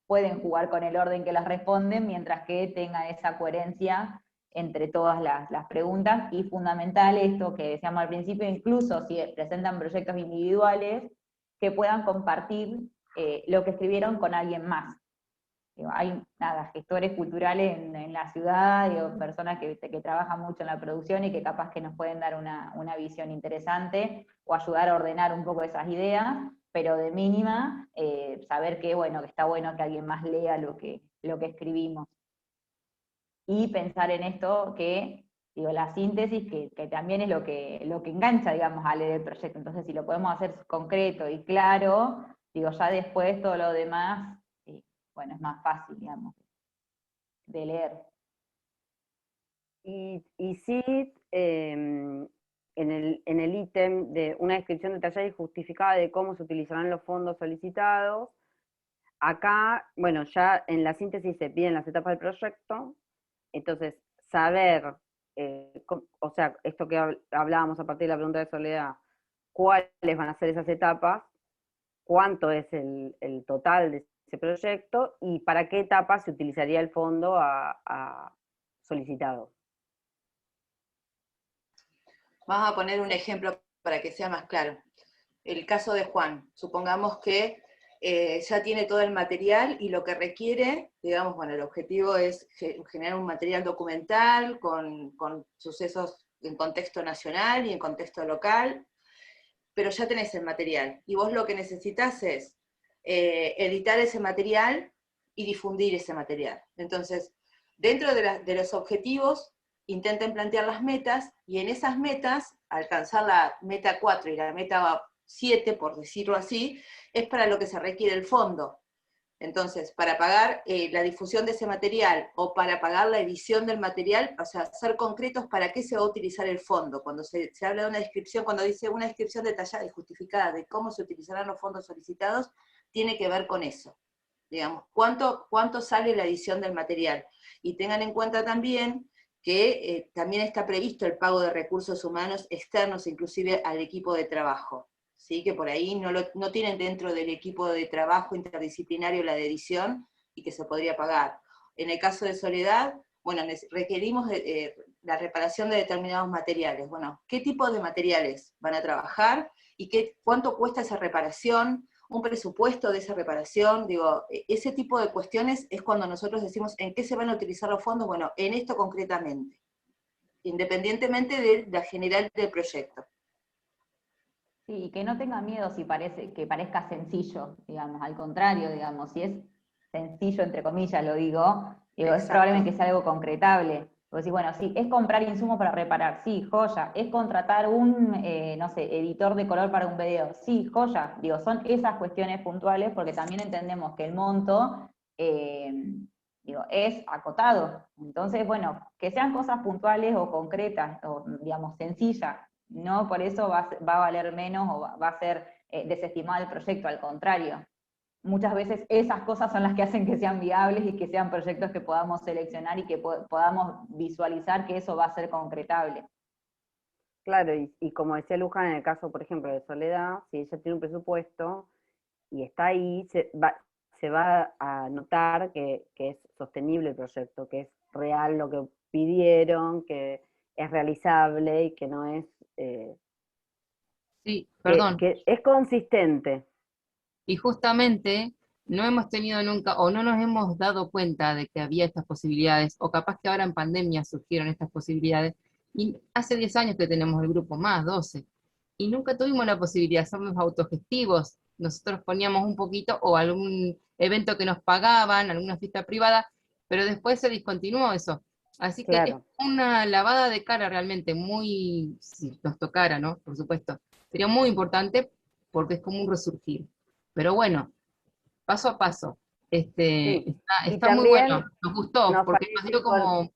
pueden jugar con el orden que las responden, mientras que tenga esa coherencia entre todas las preguntas, y fundamental esto que decíamos al principio, incluso si presentan proyectos individuales, que puedan compartir lo que escribieron con alguien más. Digo, hay nada, gestores culturales en la ciudad, digo, personas que trabajan mucho en la producción y que capaz que nos pueden dar una visión interesante o ayudar a ordenar un poco esas ideas, pero de mínima, saber que, bueno, que está bueno que alguien más lea lo que escribimos. Y pensar en esto que, digo, la síntesis, que también es lo que engancha, digamos, a leer el proyecto. Entonces, si lo podemos hacer concreto y claro, digo, ya después todo lo demás, bueno, es más fácil, digamos, de leer. Y sí, en el ítem de una descripción detallada y justificada de cómo se utilizarán los fondos solicitados, acá, bueno, ya en la síntesis se piden las etapas del proyecto, entonces saber, o sea, esto que hablábamos a partir de la pregunta de Soledad, cuáles van a ser esas etapas, cuánto es el total de ese proyecto y para qué etapa se utilizaría el fondo solicitado. Vamos a poner un ejemplo para que sea más claro. El caso de Juan, supongamos que ya tiene todo el material y lo que requiere, digamos, bueno, el objetivo es generar un material documental con sucesos en contexto nacional y en contexto local, pero ya tenés el material, y vos lo que necesitas es editar ese material y difundir ese material. Entonces, dentro de los objetivos, intenten plantear las metas, y en esas metas, alcanzar la meta 4 y la meta 7, por decirlo así, es para lo que se requiere el fondo. Entonces, para pagar la difusión de ese material o para pagar la edición del material, o sea, ser concretos para qué se va a utilizar el fondo. Cuando se habla de una descripción, cuando dice una descripción detallada y justificada de cómo se utilizarán los fondos solicitados, tiene que ver con eso. Digamos, cuánto sale la edición del material. Y tengan en cuenta también que también está previsto el pago de recursos humanos externos, inclusive al equipo de trabajo. ¿Sí? Que por ahí no tienen dentro del equipo de trabajo interdisciplinario la de edición y que se podría pagar. En el caso de Soledad, bueno, requerimos la reparación de determinados materiales. Bueno, ¿qué tipo de materiales van a trabajar y cuánto cuesta esa reparación? Un presupuesto de esa reparación, digo, ese tipo de cuestiones es cuando nosotros decimos en qué se van a utilizar los fondos, bueno, en esto concretamente, independientemente de la general del proyecto. Sí, y que no tenga miedo si parezca sencillo, digamos, al contrario, digamos, si es sencillo, entre comillas lo digo, es probablemente que sea algo concretable. Porque si, bueno, sí, es comprar insumos para reparar, sí, joya, es contratar un, no sé, editor de color para un video, sí, joya, digo, son esas cuestiones puntuales porque también entendemos que el monto, es acotado. Entonces, bueno, que sean cosas puntuales o concretas, o digamos, sencillas. No por eso va a valer menos o va a ser desestimado el proyecto, al contrario. Muchas veces esas cosas son las que hacen que sean viables y que sean proyectos que podamos seleccionar y que podamos visualizar que eso va a ser concretable. Claro, y como decía Luján, en el caso, por ejemplo, de Soledad, si ella tiene un presupuesto y está ahí, se va a notar que es sostenible el proyecto, que es real lo que pidieron, que es realizable y que no es... Sí, perdón. Que es consistente. Y justamente no hemos tenido nunca, o no nos hemos dado cuenta de que había estas posibilidades, o capaz que ahora en pandemia surgieron estas posibilidades, y hace 10 años que tenemos el grupo, más 12, y nunca tuvimos la posibilidad, somos autogestivos, nosotros poníamos un poquito, o algún evento que nos pagaban, alguna fiesta privada, pero después se discontinuó eso. Así que es una lavada de cara realmente muy, si nos tocara, ¿no? Por supuesto, sería muy importante porque es como un resurgir. Pero bueno, paso a paso. Sí. Está muy bueno, nos gustó, Nos porque nos dio como...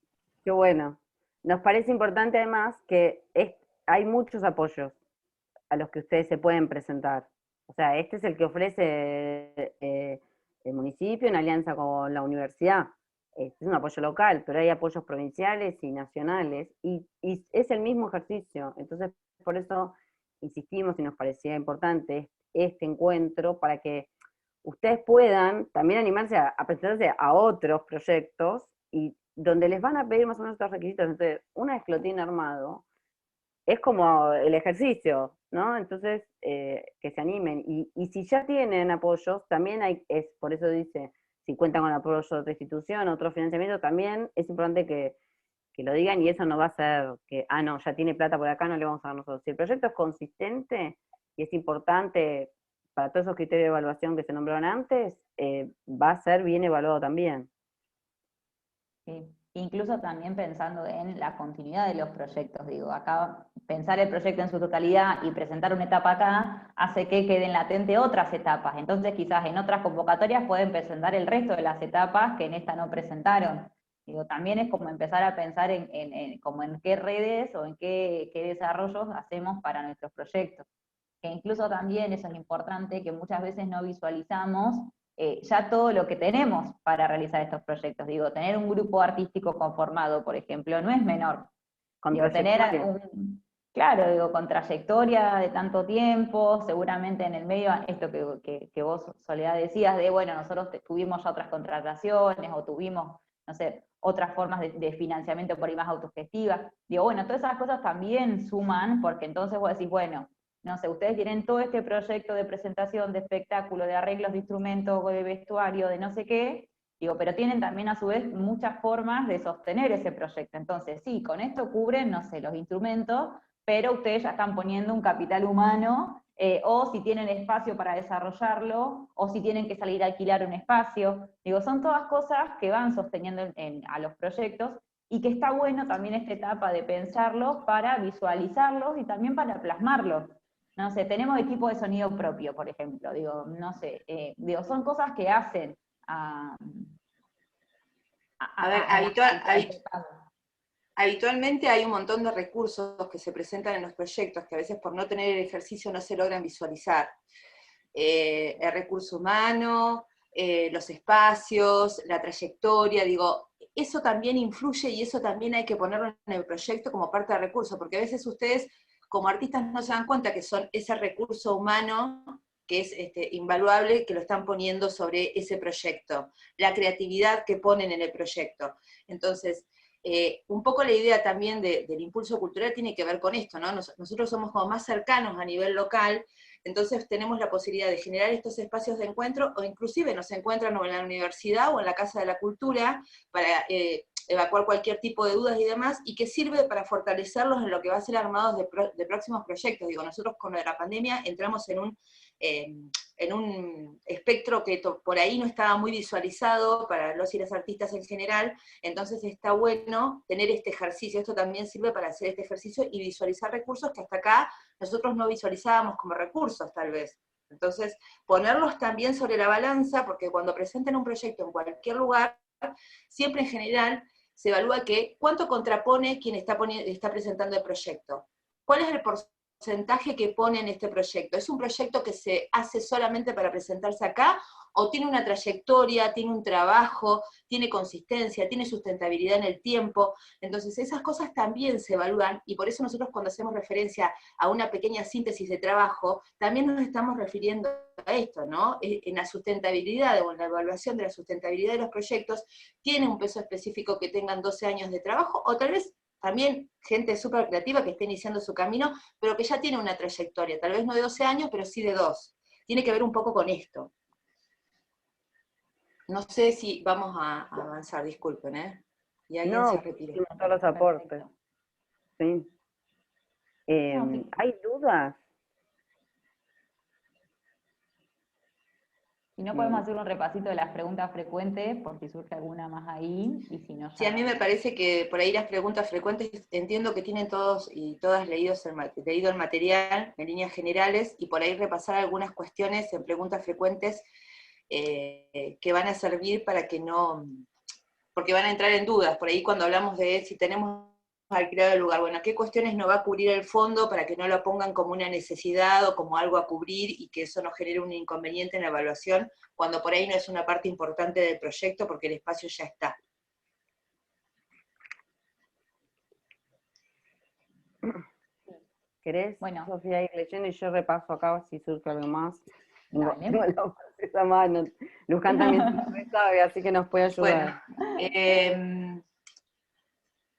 Qué bueno. Nos parece importante además que hay muchos apoyos a los que ustedes se pueden presentar. O sea, este es el que ofrece el municipio en alianza con la universidad. es un apoyo local, pero hay apoyos provinciales y nacionales, y es el mismo ejercicio. Entonces, por eso insistimos y nos parecía importante este encuentro, para que ustedes puedan también animarse a presentarse a otros proyectos, y donde les van a pedir más o menos estos requisitos. Entonces, una vez que lo tienen armado, es como el ejercicio, ¿no? Entonces, que se animen. Y si ya tienen apoyos, también por eso dice, si cuentan con apoyo de otra institución, otro financiamiento, también es importante que lo digan, y eso no va a ser que, no, ya tiene plata por acá, no le vamos a dar nosotros. Si el proyecto es consistente y es importante para todos esos criterios de evaluación que se nombraron antes, va a ser bien evaluado también. Sí. Incluso también pensando en la continuidad de los proyectos, digo, acá pensar el proyecto en su totalidad y presentar una etapa acá hace que queden latentes otras etapas. Entonces quizás en otras convocatorias pueden presentar el resto de las etapas que en esta no presentaron. Digo, también es como empezar a pensar como en qué redes o en qué desarrollos hacemos para nuestros proyectos. Que incluso también eso es importante, que muchas veces no visualizamos ya todo lo que tenemos para realizar estos proyectos. Digo, tener un grupo artístico conformado, por ejemplo, no es menor. Con digo, tener claro, digo, con trayectoria de tanto tiempo, seguramente en el medio, esto que vos, Soledad, decías, de, bueno, nosotros tuvimos ya otras contrataciones, o tuvimos, no sé, otras formas de financiamiento por ahí más autogestivas. Digo, bueno, todas esas cosas también suman, porque entonces vos decís, bueno, no sé, ustedes tienen todo este proyecto de presentación, de espectáculo, de arreglos de instrumentos, de vestuario, de no sé qué, digo, pero tienen también a su vez muchas formas de sostener ese proyecto. Entonces, sí, con esto cubren, no sé, los instrumentos, pero ustedes ya están poniendo un capital humano, o si tienen espacio para desarrollarlo, o si tienen que salir a alquilar un espacio. Digo, son todas cosas que van sosteniendo a los proyectos, y que está bueno también esta etapa de pensarlos para visualizarlos y también para plasmarlos. No sé, tenemos equipo de sonido propio, por ejemplo, digo, no sé, digo, son cosas que hacen a ver, habitualmente hay un montón de recursos que se presentan en los proyectos que a veces por no tener el ejercicio no se logran visualizar. El recurso humano, los espacios, la trayectoria, digo, eso también influye, y eso también hay que ponerlo en el proyecto como parte del recurso, porque a veces ustedes como artistas no se dan cuenta que son ese recurso humano que es invaluable, que lo están poniendo sobre ese proyecto, la creatividad que ponen en el proyecto. Entonces, un poco la idea también del impulso cultural tiene que ver con esto, ¿no? Nosotros somos como más cercanos a nivel local, entonces tenemos la posibilidad de generar estos espacios de encuentro, o inclusive nos encuentran o en la universidad o en la Casa de la Cultura, para evacuar cualquier tipo de dudas y demás, y que sirve para fortalecerlos en lo que va a ser armados de próximos proyectos. Digo, nosotros con la pandemia entramos en un espectro que por ahí no estaba muy visualizado para los y las artistas en general, entonces está bueno tener este ejercicio. Esto también sirve para hacer este ejercicio y visualizar recursos que hasta acá nosotros no visualizábamos como recursos, tal vez. Entonces, ponerlos también sobre la balanza, porque cuando presenten un proyecto en cualquier lugar, siempre en general se evalúa cuánto contrapone quien está presentando el proyecto. ¿Cuál es el porcentaje que pone en este proyecto? ¿Es un proyecto que se hace solamente para presentarse acá, o tiene una trayectoria, tiene un trabajo, tiene consistencia, tiene sustentabilidad en el tiempo? Entonces esas cosas también se evalúan, y por eso nosotros cuando hacemos referencia a una pequeña síntesis de trabajo, también nos estamos refiriendo a esto, ¿no? En la sustentabilidad, o en la evaluación de la sustentabilidad de los proyectos, tiene un peso específico que tengan 12 años de trabajo, o tal vez también gente súper creativa que esté iniciando su camino, pero que ya tiene una trayectoria, tal vez no de 12 años, pero sí de 2. Tiene que ver un poco con esto. No sé si vamos a avanzar, disculpen, ¿eh? Y alguien se retiró. No, todos los aportes. Sí. ¿Hay dudas? Si no, podemos hacer un repasito de las preguntas frecuentes, por si surge alguna más ahí, y si no ya... Sí, a mí me parece que por ahí las preguntas frecuentes, entiendo que tienen todos y todas leído el material en líneas generales, y por ahí repasar algunas cuestiones en preguntas frecuentes que van a servir para que no... porque van a entrar en dudas. Por ahí cuando hablamos de si tenemos alquilado el lugar, bueno, ¿qué cuestiones no va a cubrir el fondo para que no lo pongan como una necesidad o como algo a cubrir, y que eso no genere un inconveniente en la evaluación, cuando por ahí no es una parte importante del proyecto porque el espacio ya está? ¿Querés, Bueno. Sofía, ir leyendo y yo repaso acá si surge algo más? Dale. Tengo la esa mano. Luján también se sabe, así que nos puede ayudar. Bueno,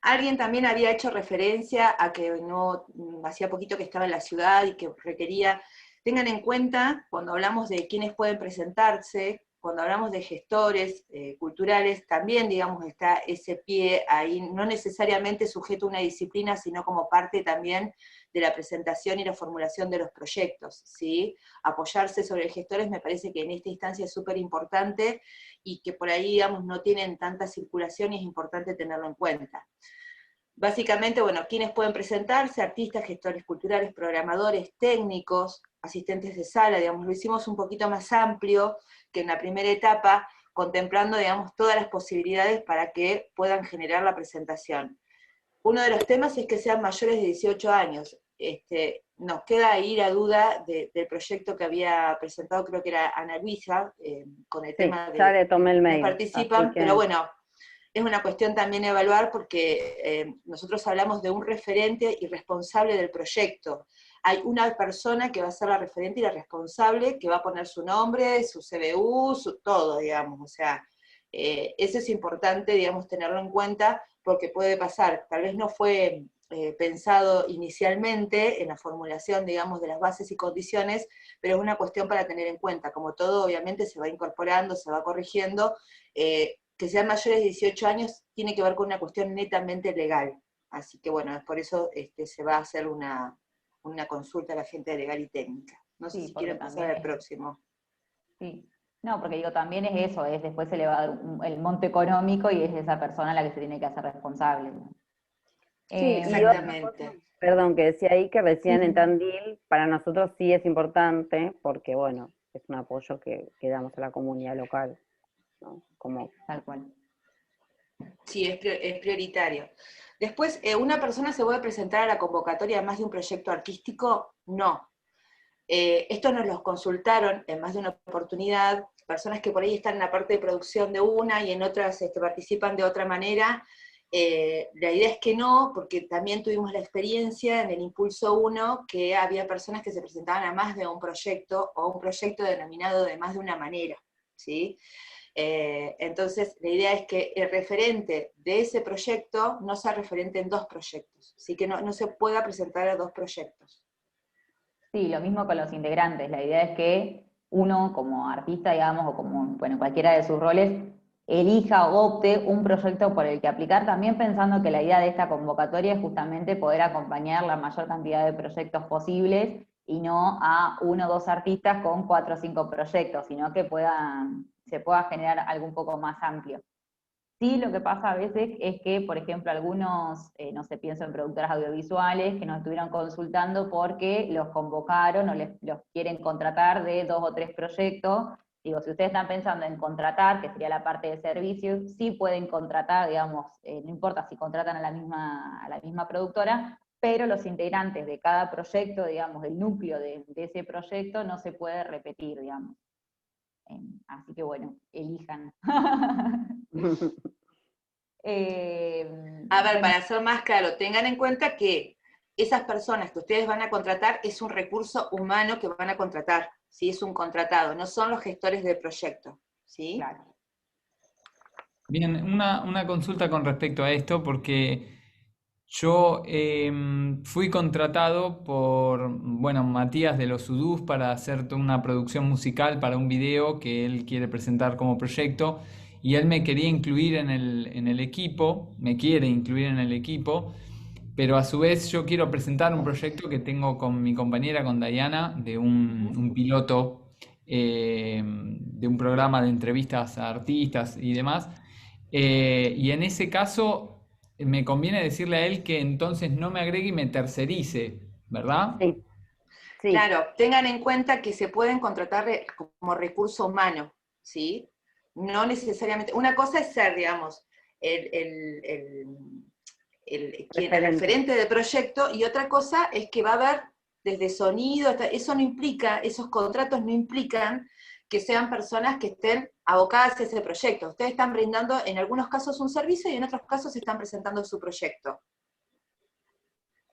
alguien también había hecho referencia a que no hacía poquito que estaba en la ciudad y que requería, tengan en cuenta, cuando hablamos de quiénes pueden presentarse, cuando hablamos de gestores culturales, también, digamos, está ese pie ahí, no necesariamente sujeto a una disciplina, sino como parte también de la presentación y la formulación de los proyectos, ¿sí? Apoyarse sobre gestores me parece que en esta instancia es súper importante, y que por ahí, digamos, no tienen tanta circulación y es importante tenerlo en cuenta. Básicamente, bueno, ¿quiénes pueden presentarse? Artistas, gestores culturales, programadores, técnicos, asistentes de sala, digamos, lo hicimos un poquito más amplio que en la primera etapa, contemplando, digamos, todas las posibilidades para que puedan generar la presentación. Uno de los temas es que sean mayores de 18 años. Nos queda ahí la duda del proyecto que había presentado, creo que era Ana Luisa, con el tema de ya le tomé el mail. participan, pero bueno, es una cuestión también evaluar porque nosotros hablamos de un referente y responsable del proyecto. Hay una persona que va a ser la referente y la responsable, que va a poner su nombre, su CBU, todo, digamos. O sea, eso es importante, digamos, tenerlo en cuenta, porque puede pasar, tal vez no fue pensado inicialmente en la formulación, digamos, de las bases y condiciones, pero es una cuestión para tener en cuenta. Como todo, obviamente, se va incorporando, se va corrigiendo, que sean mayores de 18 años tiene que ver con una cuestión netamente legal. Así que bueno, es por eso se va a hacer una consulta a la gente de legal y técnica. No sé si quieren pasar al próximo. Sí. No, porque digo, también es eso, después se le va a dar el monto económico y es esa persona la que se tiene que hacer responsable. Sí, exactamente. Perdón, que decía ahí que recién en Tandil, para nosotros sí es importante, porque bueno, es un apoyo que damos a la comunidad local, ¿no? Como... Tal cual. Sí, es prioritario. Después, ¿una persona se puede presentar a la convocatoria de más de un proyecto artístico? No. Esto nos los consultaron en más de una oportunidad, personas que por ahí están en la parte de producción de una y en otras participan de otra manera. La idea es que no, porque también tuvimos la experiencia en el Impulso 1 que había personas que se presentaban a más de un proyecto, o un proyecto denominado de más de una manera, ¿sí? Entonces, la idea es que el referente de ese proyecto no sea referente en dos proyectos, así que no se pueda presentar a dos proyectos. Sí, lo mismo con los integrantes. La idea es que uno, como artista, digamos, o como, bueno, cualquiera de sus roles, elija o opte un proyecto por el que aplicar, también pensando que la idea de esta convocatoria es justamente poder acompañar la mayor cantidad de proyectos posibles y no a 1 o 2 artistas con 4 o 5 proyectos, sino que se pueda generar algo un poco más amplio. Sí, lo que pasa a veces es que, por ejemplo, algunos, no sé, pienso en productoras audiovisuales que nos estuvieron consultando porque los convocaron o los quieren contratar de 2 o 3 proyectos. Digo, si ustedes están pensando en contratar, que sería la parte de servicios, sí pueden contratar, digamos, no importa si contratan a la misma productora, pero los integrantes de cada proyecto, digamos, el núcleo de ese proyecto no se puede repetir, digamos. Así que bueno, elijan. A ver, para ser más claro, tengan en cuenta que esas personas que ustedes van a contratar es un recurso humano que van a contratar, ¿sí? Es un contratado, no son los gestores del proyecto, ¿sí? Claro. Bien, una consulta con respecto a esto, porque yo fui contratado por, bueno, Matías de los Udús para hacer toda una producción musical para un video que él quiere presentar como proyecto, y él me quería incluir en el equipo, me quiere incluir en el equipo, pero a su vez yo quiero presentar un proyecto que tengo con mi compañera, con Diana, de un piloto de un programa de entrevistas a artistas y demás. Y en ese caso me conviene decirle a él que entonces no me agregue y me tercerice, ¿verdad? Sí. Sí. Claro, tengan en cuenta que se pueden contratar como recurso humano, ¿sí? No necesariamente, una cosa es ser, digamos, el referente del proyecto, y otra cosa es que va a haber desde sonido, eso no implica, esos contratos no implican que sean personas que estén abocadas a ese proyecto. Ustedes están brindando en algunos casos un servicio y en otros casos están presentando su proyecto.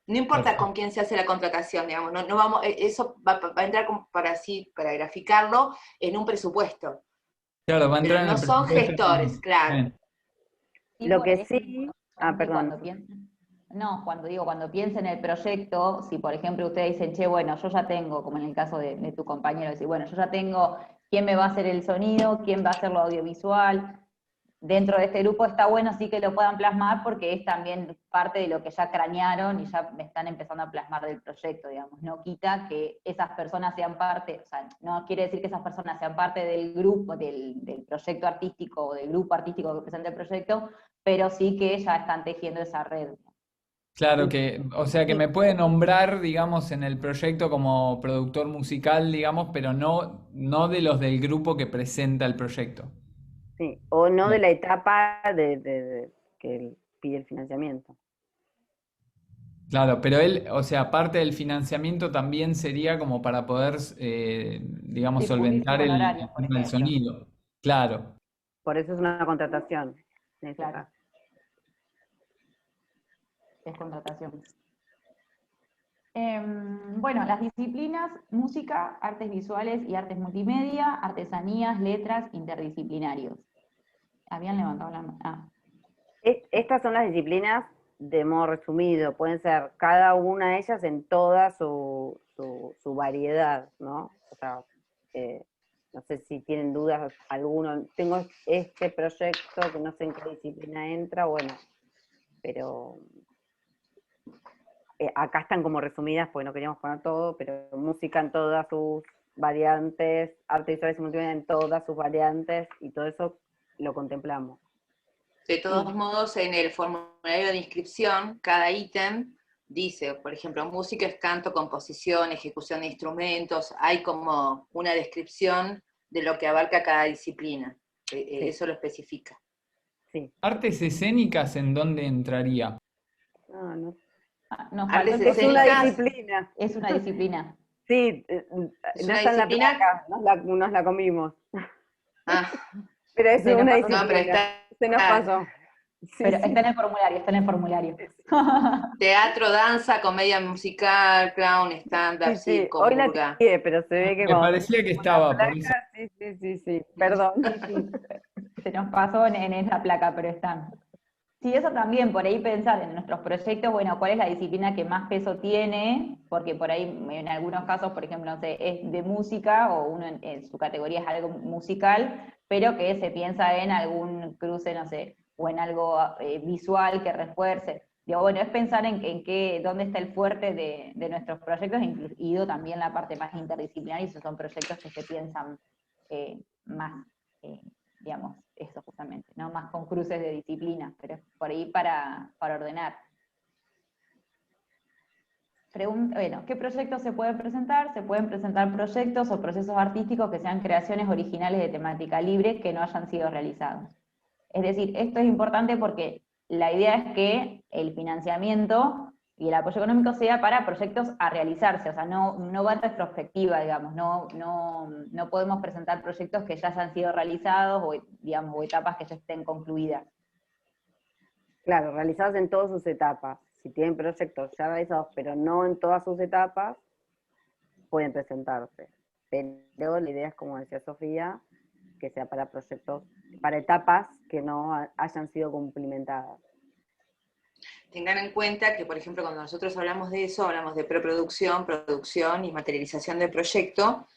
No importa Perfecto. con quién se hace la contratación, digamos, no vamos, eso va a entrar como para graficarlo en un presupuesto. Claro, va a entrar Pero en no el son presupuesto. gestores, claro. Bien. Y Lo por que ahí es sí, importante perdón. cuando piensen en el proyecto, si por ejemplo ustedes dicen, che, bueno, yo ya tengo, como en el caso de tu compañero, decir, bueno, yo ya tengo quién me va a hacer el sonido, quién va a hacer lo audiovisual. Dentro de este grupo está bueno sí que lo puedan plasmar porque es también parte de lo que ya cranearon y ya me están empezando a plasmar del proyecto, digamos. No quita que esas personas sean parte, o sea, no quiere decir que esas personas sean parte del grupo, del proyecto artístico o del grupo artístico que presenta el proyecto, pero sí que ya están tejiendo esa red. Claro que, o sea que me puede nombrar, digamos, en el proyecto como productor musical, digamos, pero no de los del grupo que presenta el proyecto. Sí, o no de Bien. la etapa que él pide el financiamiento. Claro, pero él, o sea, parte del financiamiento también sería como para poder, digamos, Difundir sus solventar el honorarios, por tema del ejemplo. sonido. Claro. Por eso es una contratación, en este Claro. caso. Es contratación. Bueno, las disciplinas, música, artes visuales y artes multimedia, artesanías, letras, interdisciplinarios. Habían levantado la mano. Ah, Estas son las disciplinas de modo resumido, pueden ser cada una de ellas en toda su variedad, ¿no? O sea, no sé si tienen dudas alguno. Tengo este proyecto que no sé en qué disciplina entra, bueno, pero acá están como resumidas porque no queríamos poner todo, pero música en todas sus variantes, arte visuales y multimedia en todas sus variantes, y todo eso lo contemplamos. De todos modos, en el formulario de inscripción, cada ítem dice, por ejemplo, música es canto, composición, ejecución de instrumentos, hay como una descripción de lo que abarca cada disciplina. Eso lo especifica. Sí. ¿Artes escénicas en dónde entraría? No. nos Artes faltó Es una escénicas. disciplina. Es una disciplina. Sí, ¿Es no una está en la disciplina? placa, nos la comimos. Ah, Pero es Se nos una pasó. no, pero disciplina. está Se nos pasó. Sí, Pero sí. está en el formulario, está en el formulario. teatro, danza, comedia musical, clown, stand-up, Sí, circo, hoy la murga. tiré, pero se ve que Me cuando parecía que tenemos la estaba, por eso. placa, sí, perdón. Sí, se nos pasó en esa placa, pero están. Sí, eso también, por ahí pensar en nuestros proyectos, bueno, cuál es la disciplina que más peso tiene, porque por ahí en algunos casos, por ejemplo, no sé, es de música o uno en su categoría es algo musical, pero que se piensa en algún cruce, no sé, o en algo visual que refuerce. Digo, bueno, es pensar en dónde está el fuerte de nuestros proyectos, incluido también la parte más interdisciplinaria, y esos son proyectos que se piensan más, digamos, eso justamente, ¿no? Más con cruces de disciplinas, pero es por ahí para ordenar. Bueno, ¿qué proyectos se pueden presentar? Se pueden presentar proyectos o procesos artísticos que sean creaciones originales de temática libre que no hayan sido realizados. Es decir, esto es importante porque la idea es que el financiamiento y el apoyo económico sea para proyectos a realizarse, o sea, no va en retrospectiva, digamos, no podemos presentar proyectos que ya hayan sido realizados o, digamos, o etapas que ya estén concluidas. Claro, realizados en todas sus etapas. Si tienen proyectos ya realizados, pero no en todas sus etapas, pueden presentarse. Pero la idea es, como decía Sofía, que sea para proyectos, para etapas que no hayan sido cumplimentadas. Tengan en cuenta que, por ejemplo, cuando nosotros hablamos de eso, hablamos de preproducción, producción y materialización del proyecto,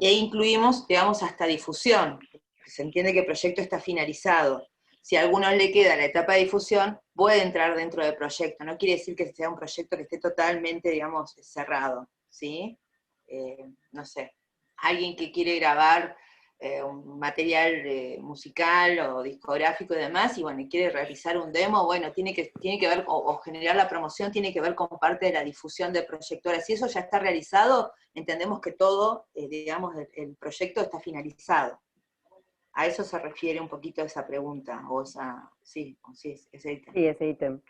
e incluimos, digamos, hasta difusión. Se entiende que el proyecto está finalizado. Si a alguno le queda la etapa de difusión, puede entrar dentro del proyecto. No quiere decir que sea un proyecto que esté totalmente, digamos, cerrado, ¿sí? No sé, alguien que quiere grabar un material musical o discográfico y demás, y bueno, y quiere realizar un demo, bueno, tiene que ver, o generar la promoción, tiene que ver con parte de la difusión del proyecto. Ahora, si eso ya está realizado, entendemos que todo, digamos, el proyecto está finalizado. A eso se refiere un poquito esa pregunta, o esa, sí, ese ítem. Sí, ese ítem.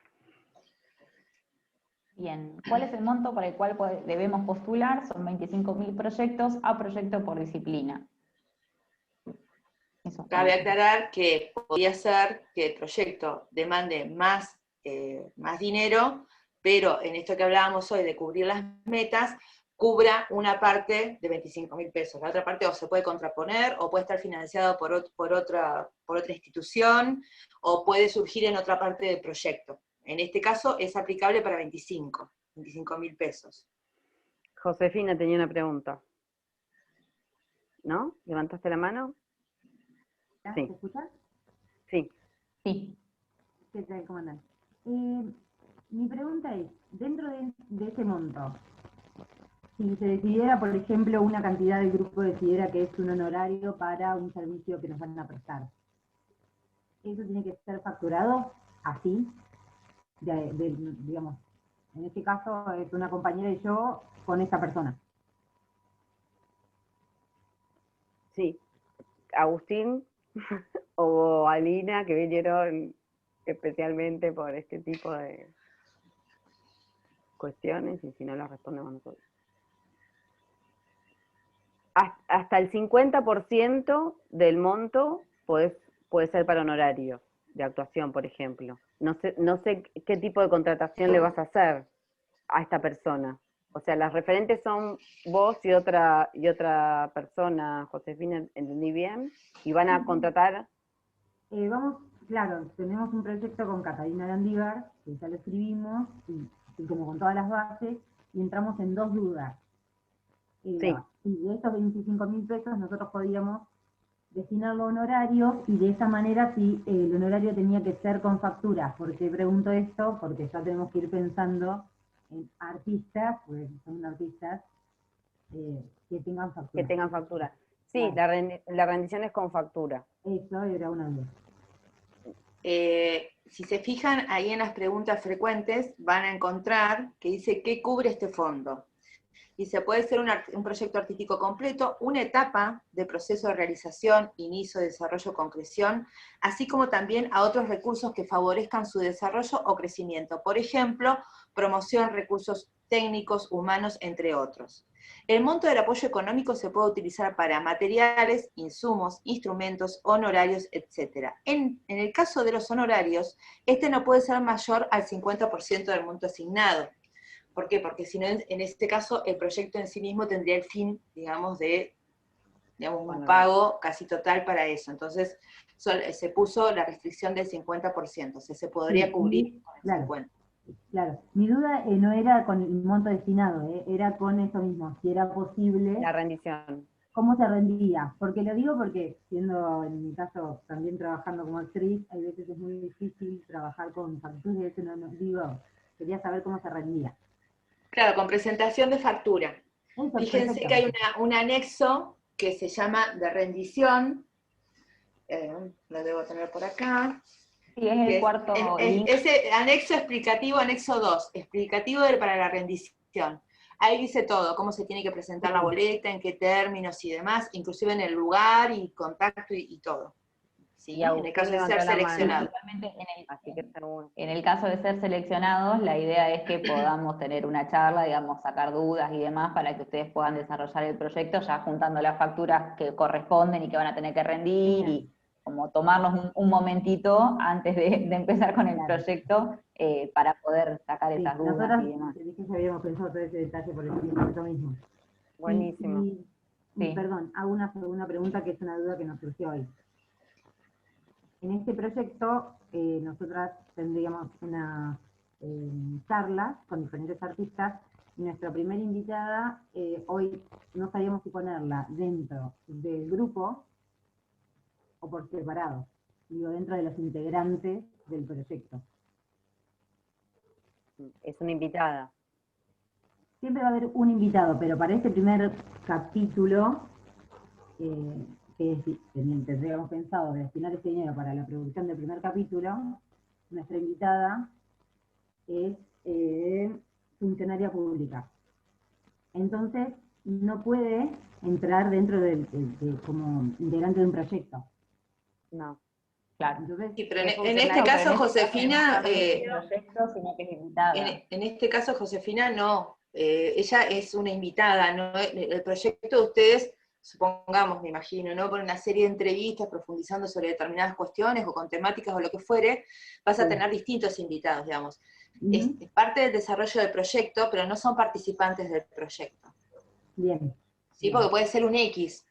Bien, ¿cuál es el monto para el cual debemos postular? Son 25.000 proyectos a proyecto por disciplina. Eso. Cabe aclarar que podría ser que el proyecto demande más dinero, pero en esto que hablábamos hoy de cubrir las metas, cubra una parte de 25.000 pesos. La otra parte o se puede contraponer, o puede estar financiado por otra institución, o puede surgir en otra parte del proyecto. En este caso es aplicable para 25.000 pesos. Josefina tenía una pregunta. ¿No? ¿Levantaste la mano? Sí. ¿Se escucha? Sí. Sí. ¿Qué tal? ¿Cómo andan? Mi pregunta es, dentro de ese monto, si se decidiera, por ejemplo, una cantidad del grupo decidiera que es un honorario para un servicio que nos van a prestar, ¿eso tiene que ser facturado así? Digamos, en este caso es una compañera y yo con esta persona. Sí. Agustín o Alina, que vinieron especialmente por este tipo de cuestiones, y si no las respondemos nosotros. Hasta el 50% del monto puede ser para honorario de actuación, por ejemplo. No sé qué tipo de contratación le vas a hacer a esta persona. O sea, las referentes son vos y otra persona, Josefina, ¿entendí bien? Y van a contratar... Claro, tenemos un proyecto con Catalina Landívar, que ya lo escribimos, y como con todas las bases, y entramos en dos dudas. Sí. Y de estos 25.000 pesos nosotros podíamos destinarlo a honorarios, y de esa manera sí, el honorario tenía que ser con facturas. ¿Por qué pregunto esto? Porque ya tenemos que ir pensando en artistas, pues son artistas, que tengan facturas. Que tengan factura. Sí, Claro. la rendición es con factura. Eso era una duda. Si se fijan ahí en las preguntas frecuentes, van a encontrar que dice ¿qué cubre este fondo? Dice, puede ser un proyecto artístico completo, una etapa de proceso de realización, inicio, desarrollo, concreción, así como también a otros recursos que favorezcan su desarrollo o crecimiento. Por ejemplo, promoción, recursos técnicos, humanos, entre otros. El monto del apoyo económico se puede utilizar para materiales, insumos, instrumentos, honorarios, etc. En el caso de los honorarios, este no puede ser mayor al 50% del monto asignado. ¿Por qué? Porque si no, en este caso, el proyecto en sí mismo tendría el fin, digamos, de un pago casi total para eso. Entonces, se puso la restricción del 50%, o sea, se podría cubrir con el 50%. Claro, mi duda no era con el monto destinado, era con eso mismo, si era posible... La rendición. ¿Cómo se rendía? Porque lo digo porque, siendo en mi caso también trabajando como actriz, hay veces es muy difícil trabajar con facturas, y eso no digo, quería saber cómo se rendía. Claro, con presentación de factura. Eso, fíjense perfecto. que hay un anexo que se llama de rendición, lo debo tener por acá. Sí, es el cuarto link. Ese anexo explicativo, anexo 2, explicativo para la rendición. Ahí dice todo, cómo se tiene que presentar la boleta, en qué términos y demás, inclusive en el lugar y contacto y todo. ¿Sí? En el caso de ser seleccionado. En el caso de ser seleccionados, la idea es que podamos tener una charla, digamos, sacar dudas y demás para que ustedes puedan desarrollar el proyecto, ya juntando las facturas que corresponden y que van a tener que rendir, y como tomarnos un momentito antes de empezar con el proyecto para poder sacar esas dudas y demás. Nosotros habíamos pensado todo ese detalle por eso mismo. Buenísimo. Y perdón, hago una segunda pregunta que es una duda que nos surgió hoy. En este proyecto, nosotras tendríamos una charla con diferentes artistas, y nuestra primera invitada, hoy no sabíamos si ponerla dentro del grupo o por separado, digo, dentro de los integrantes del proyecto. Es una invitada. Siempre va a haber un invitado, pero para este primer capítulo, que tendríamos pensado de destinar ese dinero para la producción del primer capítulo, nuestra invitada es funcionaria pública. Entonces, no puede entrar dentro como integrante de un proyecto. No. Claro. Entonces, sí, pero en este caso, Josefina, en este caso, Josefina no. Ella es una invitada, ¿no? El proyecto de ustedes, supongamos, me imagino, ¿no? Por una serie de entrevistas profundizando sobre determinadas cuestiones o con temáticas o lo que fuere, vas a tener distintos invitados, digamos. es parte del desarrollo del proyecto, pero no son participantes del proyecto. Bien. ¿Sí? Porque puede ser un X,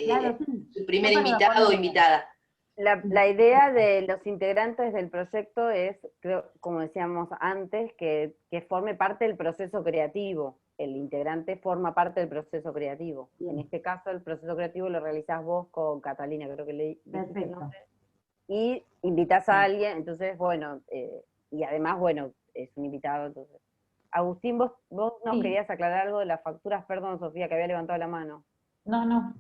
Claro, sí. su primer Yo para invitado o poner- invitada. La idea de los integrantes del proyecto es, creo, como decíamos antes, que forme parte del proceso creativo. El integrante forma parte del proceso creativo. Bien. En este caso, el proceso creativo lo realizás vos con Catalina, creo que le dijiste el Perfecto. nombre, y invitás a alguien, entonces, bueno, y además, bueno, es un invitado, entonces. Agustín, vos nos Sí. querías aclarar algo de las facturas, perdón, Sofía, que había levantado la mano. No.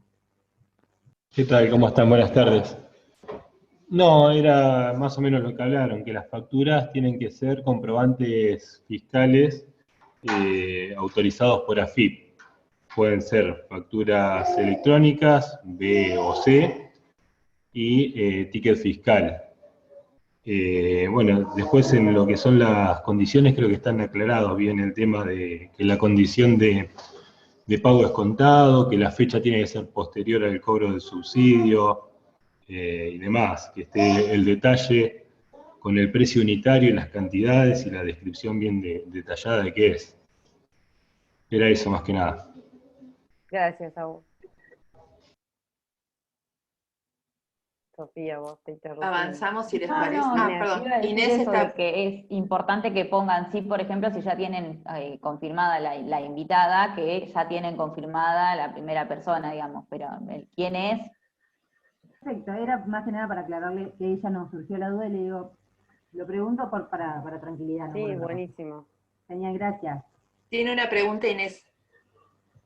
¿Qué tal? ¿Cómo están? Buenas tardes. No, era más o menos lo que hablaron, que las facturas tienen que ser comprobantes fiscales autorizados por AFIP. Pueden ser facturas electrónicas, B o C, y ticket fiscal. Bueno, después en lo que son las condiciones creo que están aclarados bien el tema de que la condición de pago es contado, que la fecha tiene que ser posterior al cobro del subsidio y demás, que esté el detalle con el precio unitario y las cantidades y la descripción bien detallada de qué es. Era eso más que nada. Gracias, Agus. Sofía, vos te interrumpí. Avanzamos si les No, parece. no, Ah, perdón. iba a decir Inés eso está... de que es importante que pongan, sí, por ejemplo, si ya tienen confirmada la invitada, que ya tienen confirmada la primera persona, digamos, pero el quién es. Perfecto, era más que nada para aclararle que ella nos surgió la duda y le digo, lo pregunto para tranquilidad. ¿no? Sí, Por otra buenísimo. cosa. Genial, gracias. Tiene una pregunta, Inés.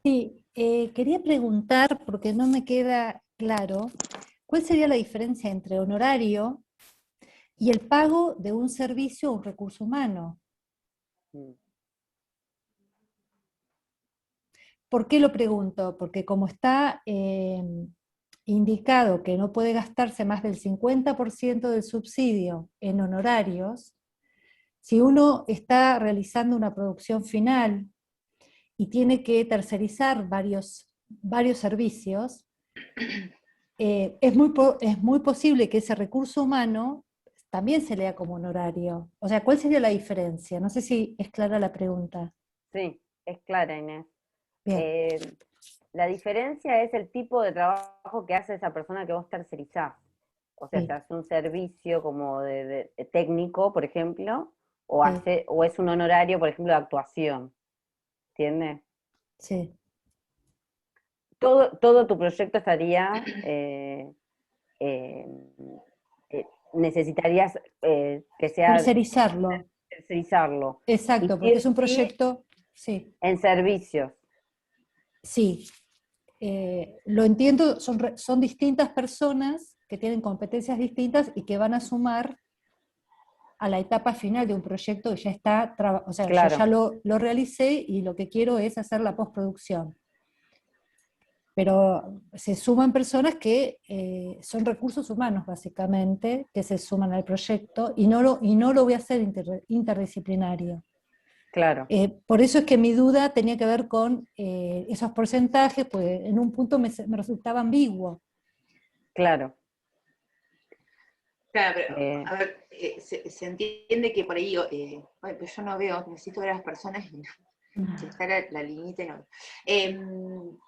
Sí, quería preguntar, porque no me queda claro, ¿cuál sería la diferencia entre honorario y el pago de un servicio o un recurso humano? ¿Por qué lo pregunto? Porque como está indicado que no puede gastarse más del 50% del subsidio en honorarios, si uno está realizando una producción final y tiene que tercerizar varios servicios, es muy posible que ese recurso humano también se lea como honorario. O sea, ¿cuál sería la diferencia? No sé si es clara la pregunta. Sí, es clara, Inés. Bien. La diferencia es el tipo de trabajo que hace esa persona que vos tercerizás. O sea, Sí. si hace un servicio como de técnico, por ejemplo, o, Sí. o es un honorario, por ejemplo, de actuación. ¿Entiendes? Sí. Todo tu proyecto estaría, necesitarías que sea... Tercerizarlo. Exacto, Y porque es un sí, proyecto, sí. en servicios. Sí, lo entiendo, son distintas personas que tienen competencias distintas y que van a sumar a la etapa final de un proyecto que ya está, o sea, Claro. yo ya lo realicé y lo que quiero es hacer la postproducción. Pero se suman personas que son recursos humanos, básicamente, que se suman al proyecto y no lo voy a hacer interdisciplinario. Claro. Por eso es que mi duda tenía que ver con esos porcentajes, pues en un punto me resultaba ambiguo. Claro. Claro, pero, a ver, se entiende que por ahí, bueno, pues yo no veo, necesito ver a las personas y está la liñita y no.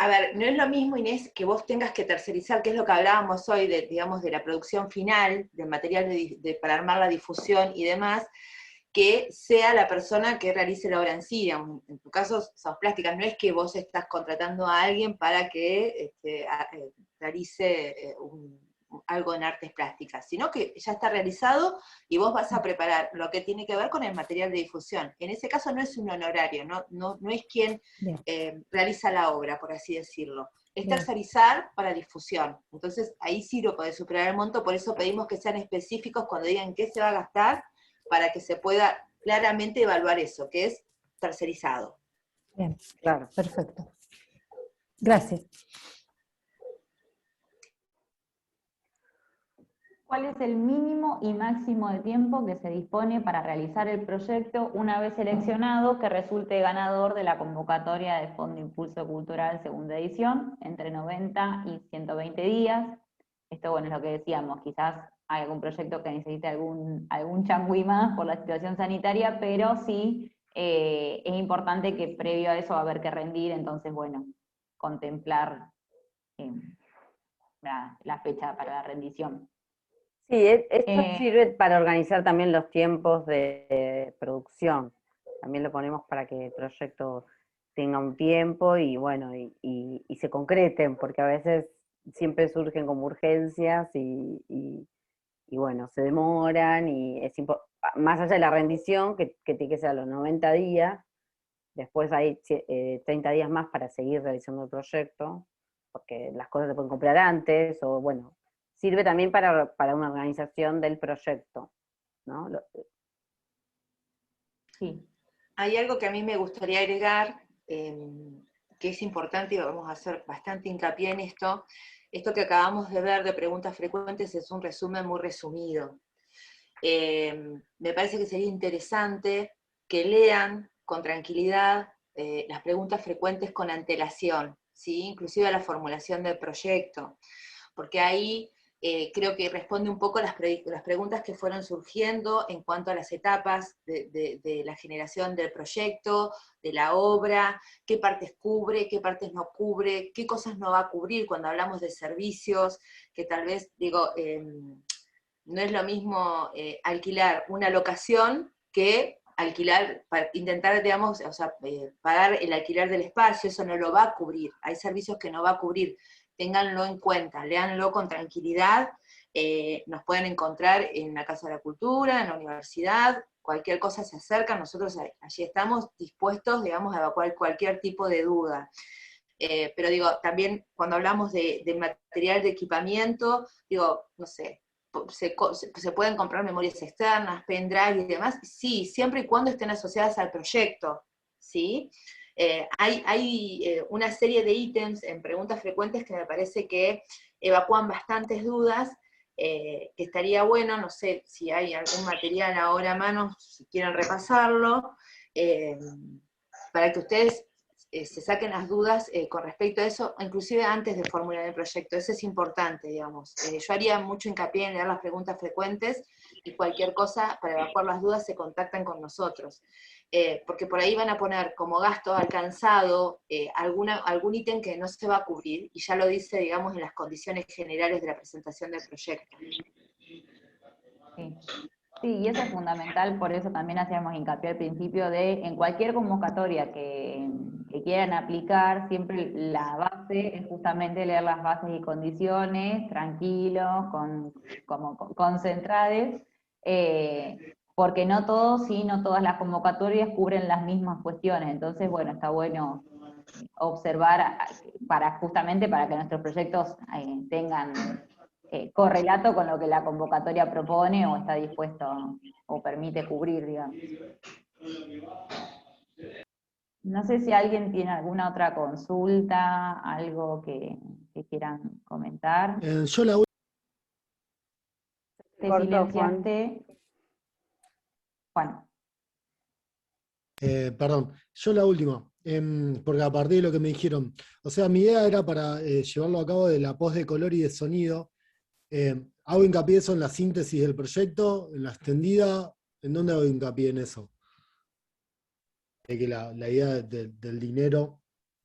A ver, no es lo mismo, Inés, que vos tengas que tercerizar, que es lo que hablábamos hoy, digamos, de la producción final, del material para armar la difusión y demás, que sea la persona que realice la obra en sí. En tu caso, sos plásticas, no es que vos estás contratando a alguien para que realice algo en artes plásticas, sino que ya está realizado y vos vas a preparar lo que tiene que ver con el material de difusión. En ese caso no es un honorario, no es quien realiza la obra, por así decirlo. Es tercerizar para difusión. Entonces ahí sí lo podés superar el monto, por eso pedimos que sean específicos cuando digan qué se va a gastar, para que se pueda claramente evaluar eso, que es tercerizado. Bien, claro. Perfecto. Gracias. ¿Cuál es el mínimo y máximo de tiempo que se dispone para realizar el proyecto una vez seleccionado que resulte ganador de la convocatoria de Fondo Impulso Cultural segunda edición, entre 90 y 120 días? Esto, bueno, es lo que decíamos, quizás hay algún proyecto que necesite algún changüí más por la situación sanitaria, pero sí es importante que previo a eso va a haber que rendir, entonces, bueno, contemplar la fecha para la rendición. Sí, esto sirve para organizar también los tiempos de producción. También lo ponemos para que el proyecto tenga un tiempo y bueno, y se concreten, porque a veces siempre surgen como urgencias y bueno, se demoran y más allá de la rendición, que tiene que ser a los 90 días, después hay 30 días más para seguir realizando el proyecto, porque las cosas se pueden comprar antes, o bueno, sirve también para una organización del proyecto, ¿no? Sí. Hay algo que a mí me gustaría agregar, que es importante y vamos a hacer bastante hincapié en esto. Esto que acabamos de ver de preguntas frecuentes es un resumen muy resumido. Me parece que sería interesante que lean con tranquilidad las preguntas frecuentes con antelación, ¿sí? Inclusive a la formulación del proyecto, porque ahí creo que responde un poco las preguntas que fueron surgiendo en cuanto a las etapas de la generación del proyecto, de la obra, qué partes cubre, qué partes no cubre, qué cosas no va a cubrir cuando hablamos de servicios, que tal vez, digo, no es lo mismo alquilar una locación que alquilar, intentar, digamos, o sea, pagar el alquiler del espacio, eso no lo va a cubrir, hay servicios que no va a cubrir. Ténganlo en cuenta, léanlo con tranquilidad, nos pueden encontrar en la Casa de la Cultura, en la universidad, cualquier cosa se acerca, nosotros allí estamos dispuestos, digamos, a evacuar cualquier tipo de duda. Pero digo, también cuando hablamos de material de equipamiento, digo, no sé, se pueden comprar memorias externas, pendrive y demás, sí, siempre y cuando estén asociadas al proyecto, ¿sí? Hay una serie de ítems en preguntas frecuentes que me parece que evacúan bastantes dudas, que estaría bueno, no sé si hay algún material ahora a mano, si quieren repasarlo, para que ustedes se saquen las dudas con respecto a eso, inclusive antes de formular el proyecto. Eso es importante, digamos. Yo haría mucho hincapié en leer las preguntas frecuentes y cualquier cosa, para evacuar las dudas, se contactan con nosotros. Porque por ahí van a poner como gasto alcanzado algún ítem que no se va a cubrir, y ya lo dice, digamos, en las condiciones generales de la presentación del proyecto. Sí. Sí, y eso es fundamental, por eso también hacíamos hincapié al principio de, en cualquier convocatoria que quieran aplicar, siempre la base es justamente leer las bases y condiciones, tranquilos, concentrados, porque no todos, sí, no todas las convocatorias cubren las mismas cuestiones, entonces, bueno, está bueno observar justamente para que nuestros proyectos tengan correlato con lo que la convocatoria propone o está dispuesto o permite cubrir, digamos. No sé si alguien tiene alguna otra consulta, algo que quieran comentar. Yo la Te silenciaste. Juan. Perdón, yo la última, porque a partir de lo que me dijeron, o sea, mi idea era para llevarlo a cabo de la post de color y de sonido. Hago hincapié eso en la síntesis del proyecto, en la extendida, ¿en dónde hago hincapié en eso? De que la idea del dinero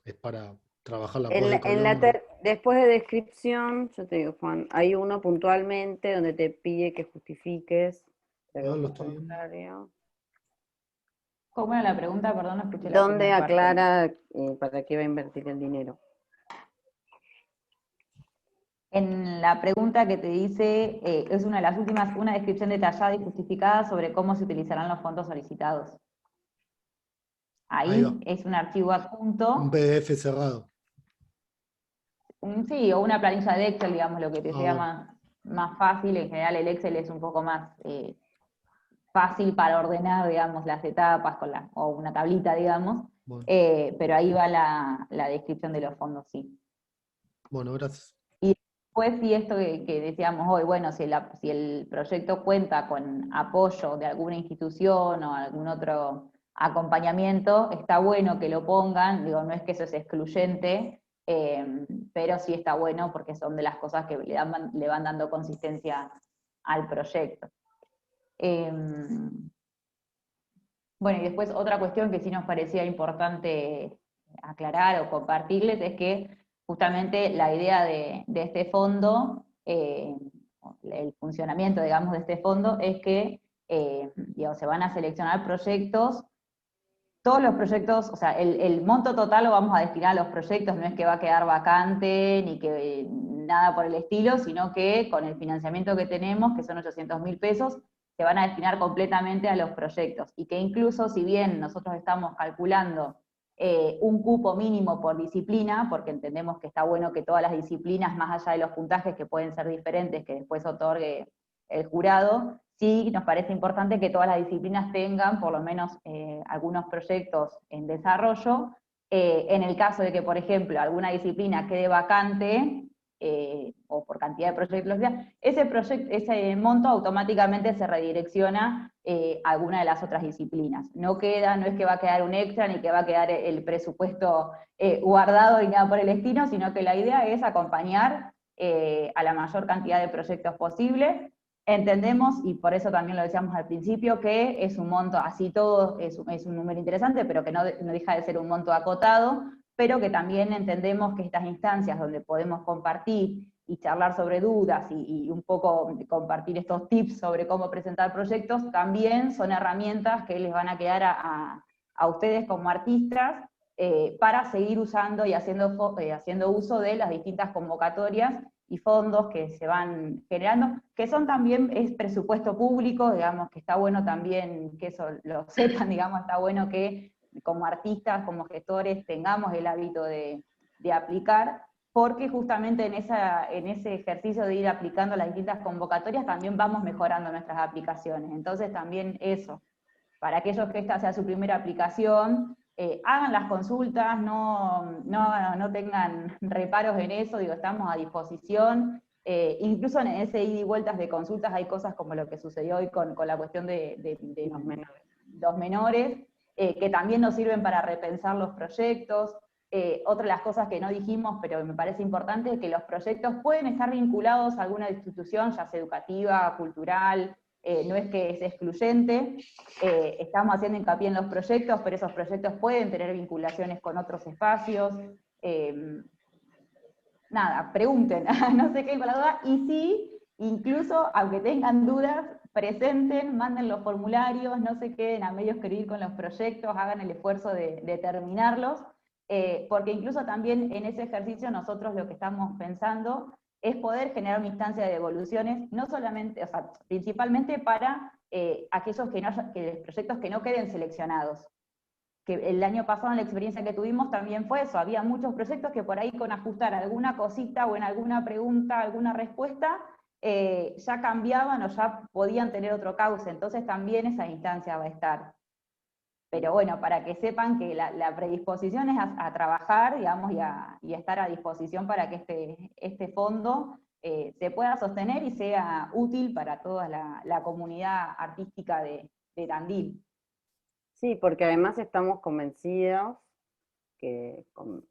es para trabajar la post de color. Después de descripción, yo te digo, Juan, hay uno puntualmente donde te pide que justifiques. No, lo estoy viendo. ¿Cómo era la pregunta? Perdón, no escuché la ¿Dónde primera parte. aclara para qué va a invertir el dinero? En la pregunta que te dice, es una de las últimas, una descripción detallada y justificada sobre cómo se utilizarán los fondos solicitados. Ahí es un archivo adjunto. Un PDF cerrado. Sí, o una planilla de Excel, digamos, lo que te sea más fácil. En general el Excel es un poco más fácil para ordenar, digamos, las etapas, o una tablita, digamos. Bueno. Pero ahí va la descripción de los fondos, sí. Bueno, gracias. Y después, sí, esto que decíamos hoy, bueno, si el proyecto cuenta con apoyo de alguna institución o algún otro acompañamiento, está bueno que lo pongan, digo, no es que eso es excluyente, pero sí está bueno porque son de las cosas que le van dando consistencia al proyecto. Bueno, y después otra cuestión que sí nos parecía importante aclarar o compartirles es que justamente la idea de este fondo, el funcionamiento, digamos, de este fondo es que digamos, se van a seleccionar proyectos, todos los proyectos, o sea, el monto total lo vamos a destinar a los proyectos, no es que va a quedar vacante, ni que nada por el estilo, sino que con el financiamiento que tenemos, que son 800.000 pesos, se van a destinar completamente a los proyectos, y que incluso si bien nosotros estamos calculando un cupo mínimo por disciplina, porque entendemos que está bueno que todas las disciplinas, más allá de los puntajes que pueden ser diferentes, que después otorgue el jurado, sí nos parece importante que todas las disciplinas tengan por lo menos algunos proyectos en desarrollo. En el caso de que, por ejemplo, alguna disciplina quede vacante, o por cantidad de proyectos, ese monto automáticamente se redirecciona a alguna de las otras disciplinas. No es que va a quedar un extra, ni que va a quedar el presupuesto guardado ni nada por el estilo, sino que la idea es acompañar a la mayor cantidad de proyectos posible. Entendemos, y por eso también lo decíamos al principio, que es un monto, así todo es un número interesante, pero que no deja de ser un monto acotado, pero que también entendemos que estas instancias donde podemos compartir y charlar sobre dudas y un poco compartir estos tips sobre cómo presentar proyectos, también son herramientas que les van a quedar a ustedes como artistas para seguir usando y haciendo uso de las distintas convocatorias y fondos que se van generando, que son también, es presupuesto público, digamos, que está bueno también que eso lo sepan, digamos, está bueno que como artistas, como gestores, tengamos el hábito de aplicar, porque justamente en ese ejercicio de ir aplicando las distintas convocatorias también vamos mejorando nuestras aplicaciones. Entonces también eso, para aquellos que esta sea su primera aplicación, hagan las consultas, no tengan reparos en eso, digo, estamos a disposición. Incluso en ese ida y vueltas de consultas hay cosas como lo que sucedió hoy con la cuestión de los menores, que también nos sirven para repensar los proyectos. Otra de las cosas que no dijimos, pero me parece importante, es que los proyectos pueden estar vinculados a alguna institución, ya sea educativa, cultural, no es que es excluyente, estamos haciendo hincapié en los proyectos, pero esos proyectos pueden tener vinculaciones con otros espacios. Nada, pregunten, no sé qué con la duda, y sí, incluso, aunque tengan dudas, presenten, manden los formularios, no se queden a medio escribir con los proyectos, hagan el esfuerzo de terminarlos, porque incluso también en ese ejercicio nosotros lo que estamos pensando es poder generar una instancia de devoluciones, no solamente, o sea, principalmente para aquellos proyectos que no queden seleccionados. Que el año pasado en la experiencia que tuvimos también fue eso, había muchos proyectos que por ahí con ajustar alguna cosita o en alguna pregunta, alguna respuesta, ya cambiaban o ya podían tener otro cauce, entonces también esa instancia va a estar. Pero bueno, para que sepan que la predisposición es a trabajar, digamos, y a estar a disposición para que este fondo se pueda sostener y sea útil para toda la comunidad artística de Tandil. Sí, porque además estamos convencidas y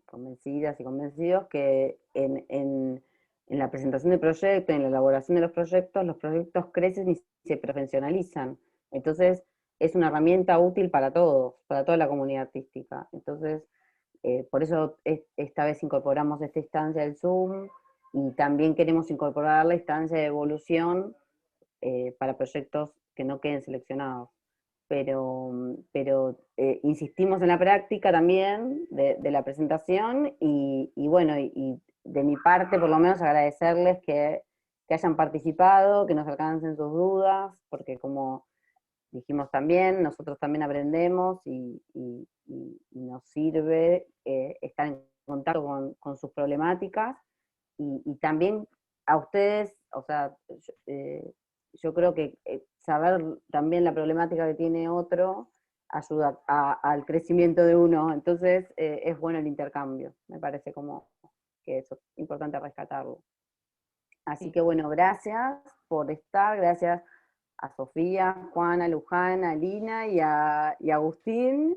convencidos que en la presentación de proyectos, en la elaboración de los proyectos crecen y se profesionalizan. Entonces, es una herramienta útil para todos, para toda la comunidad artística. Entonces, por eso esta vez incorporamos esta instancia del Zoom, y también queremos incorporar la instancia de evolución para proyectos que no queden seleccionados. Pero insistimos en la práctica también de la presentación, y bueno, y de mi parte por lo menos agradecerles que hayan participado, que nos alcancen sus dudas, porque como dijimos también, nosotros también aprendemos y nos sirve estar en contacto con sus problemáticas, y también a ustedes, o sea, yo creo que saber también la problemática que tiene otro ayuda al crecimiento de uno, entonces es bueno el intercambio, me parece como que eso es importante rescatarlo. Así que bueno, gracias por estar, gracias a Sofía, Juana, Luján, a Lina y a Agustín,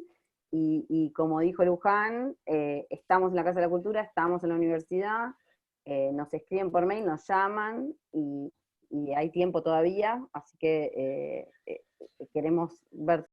y como dijo Luján, estamos en la Casa de la Cultura, estamos en la universidad, nos escriben por mail, nos llaman, y y hay tiempo todavía, así que queremos ver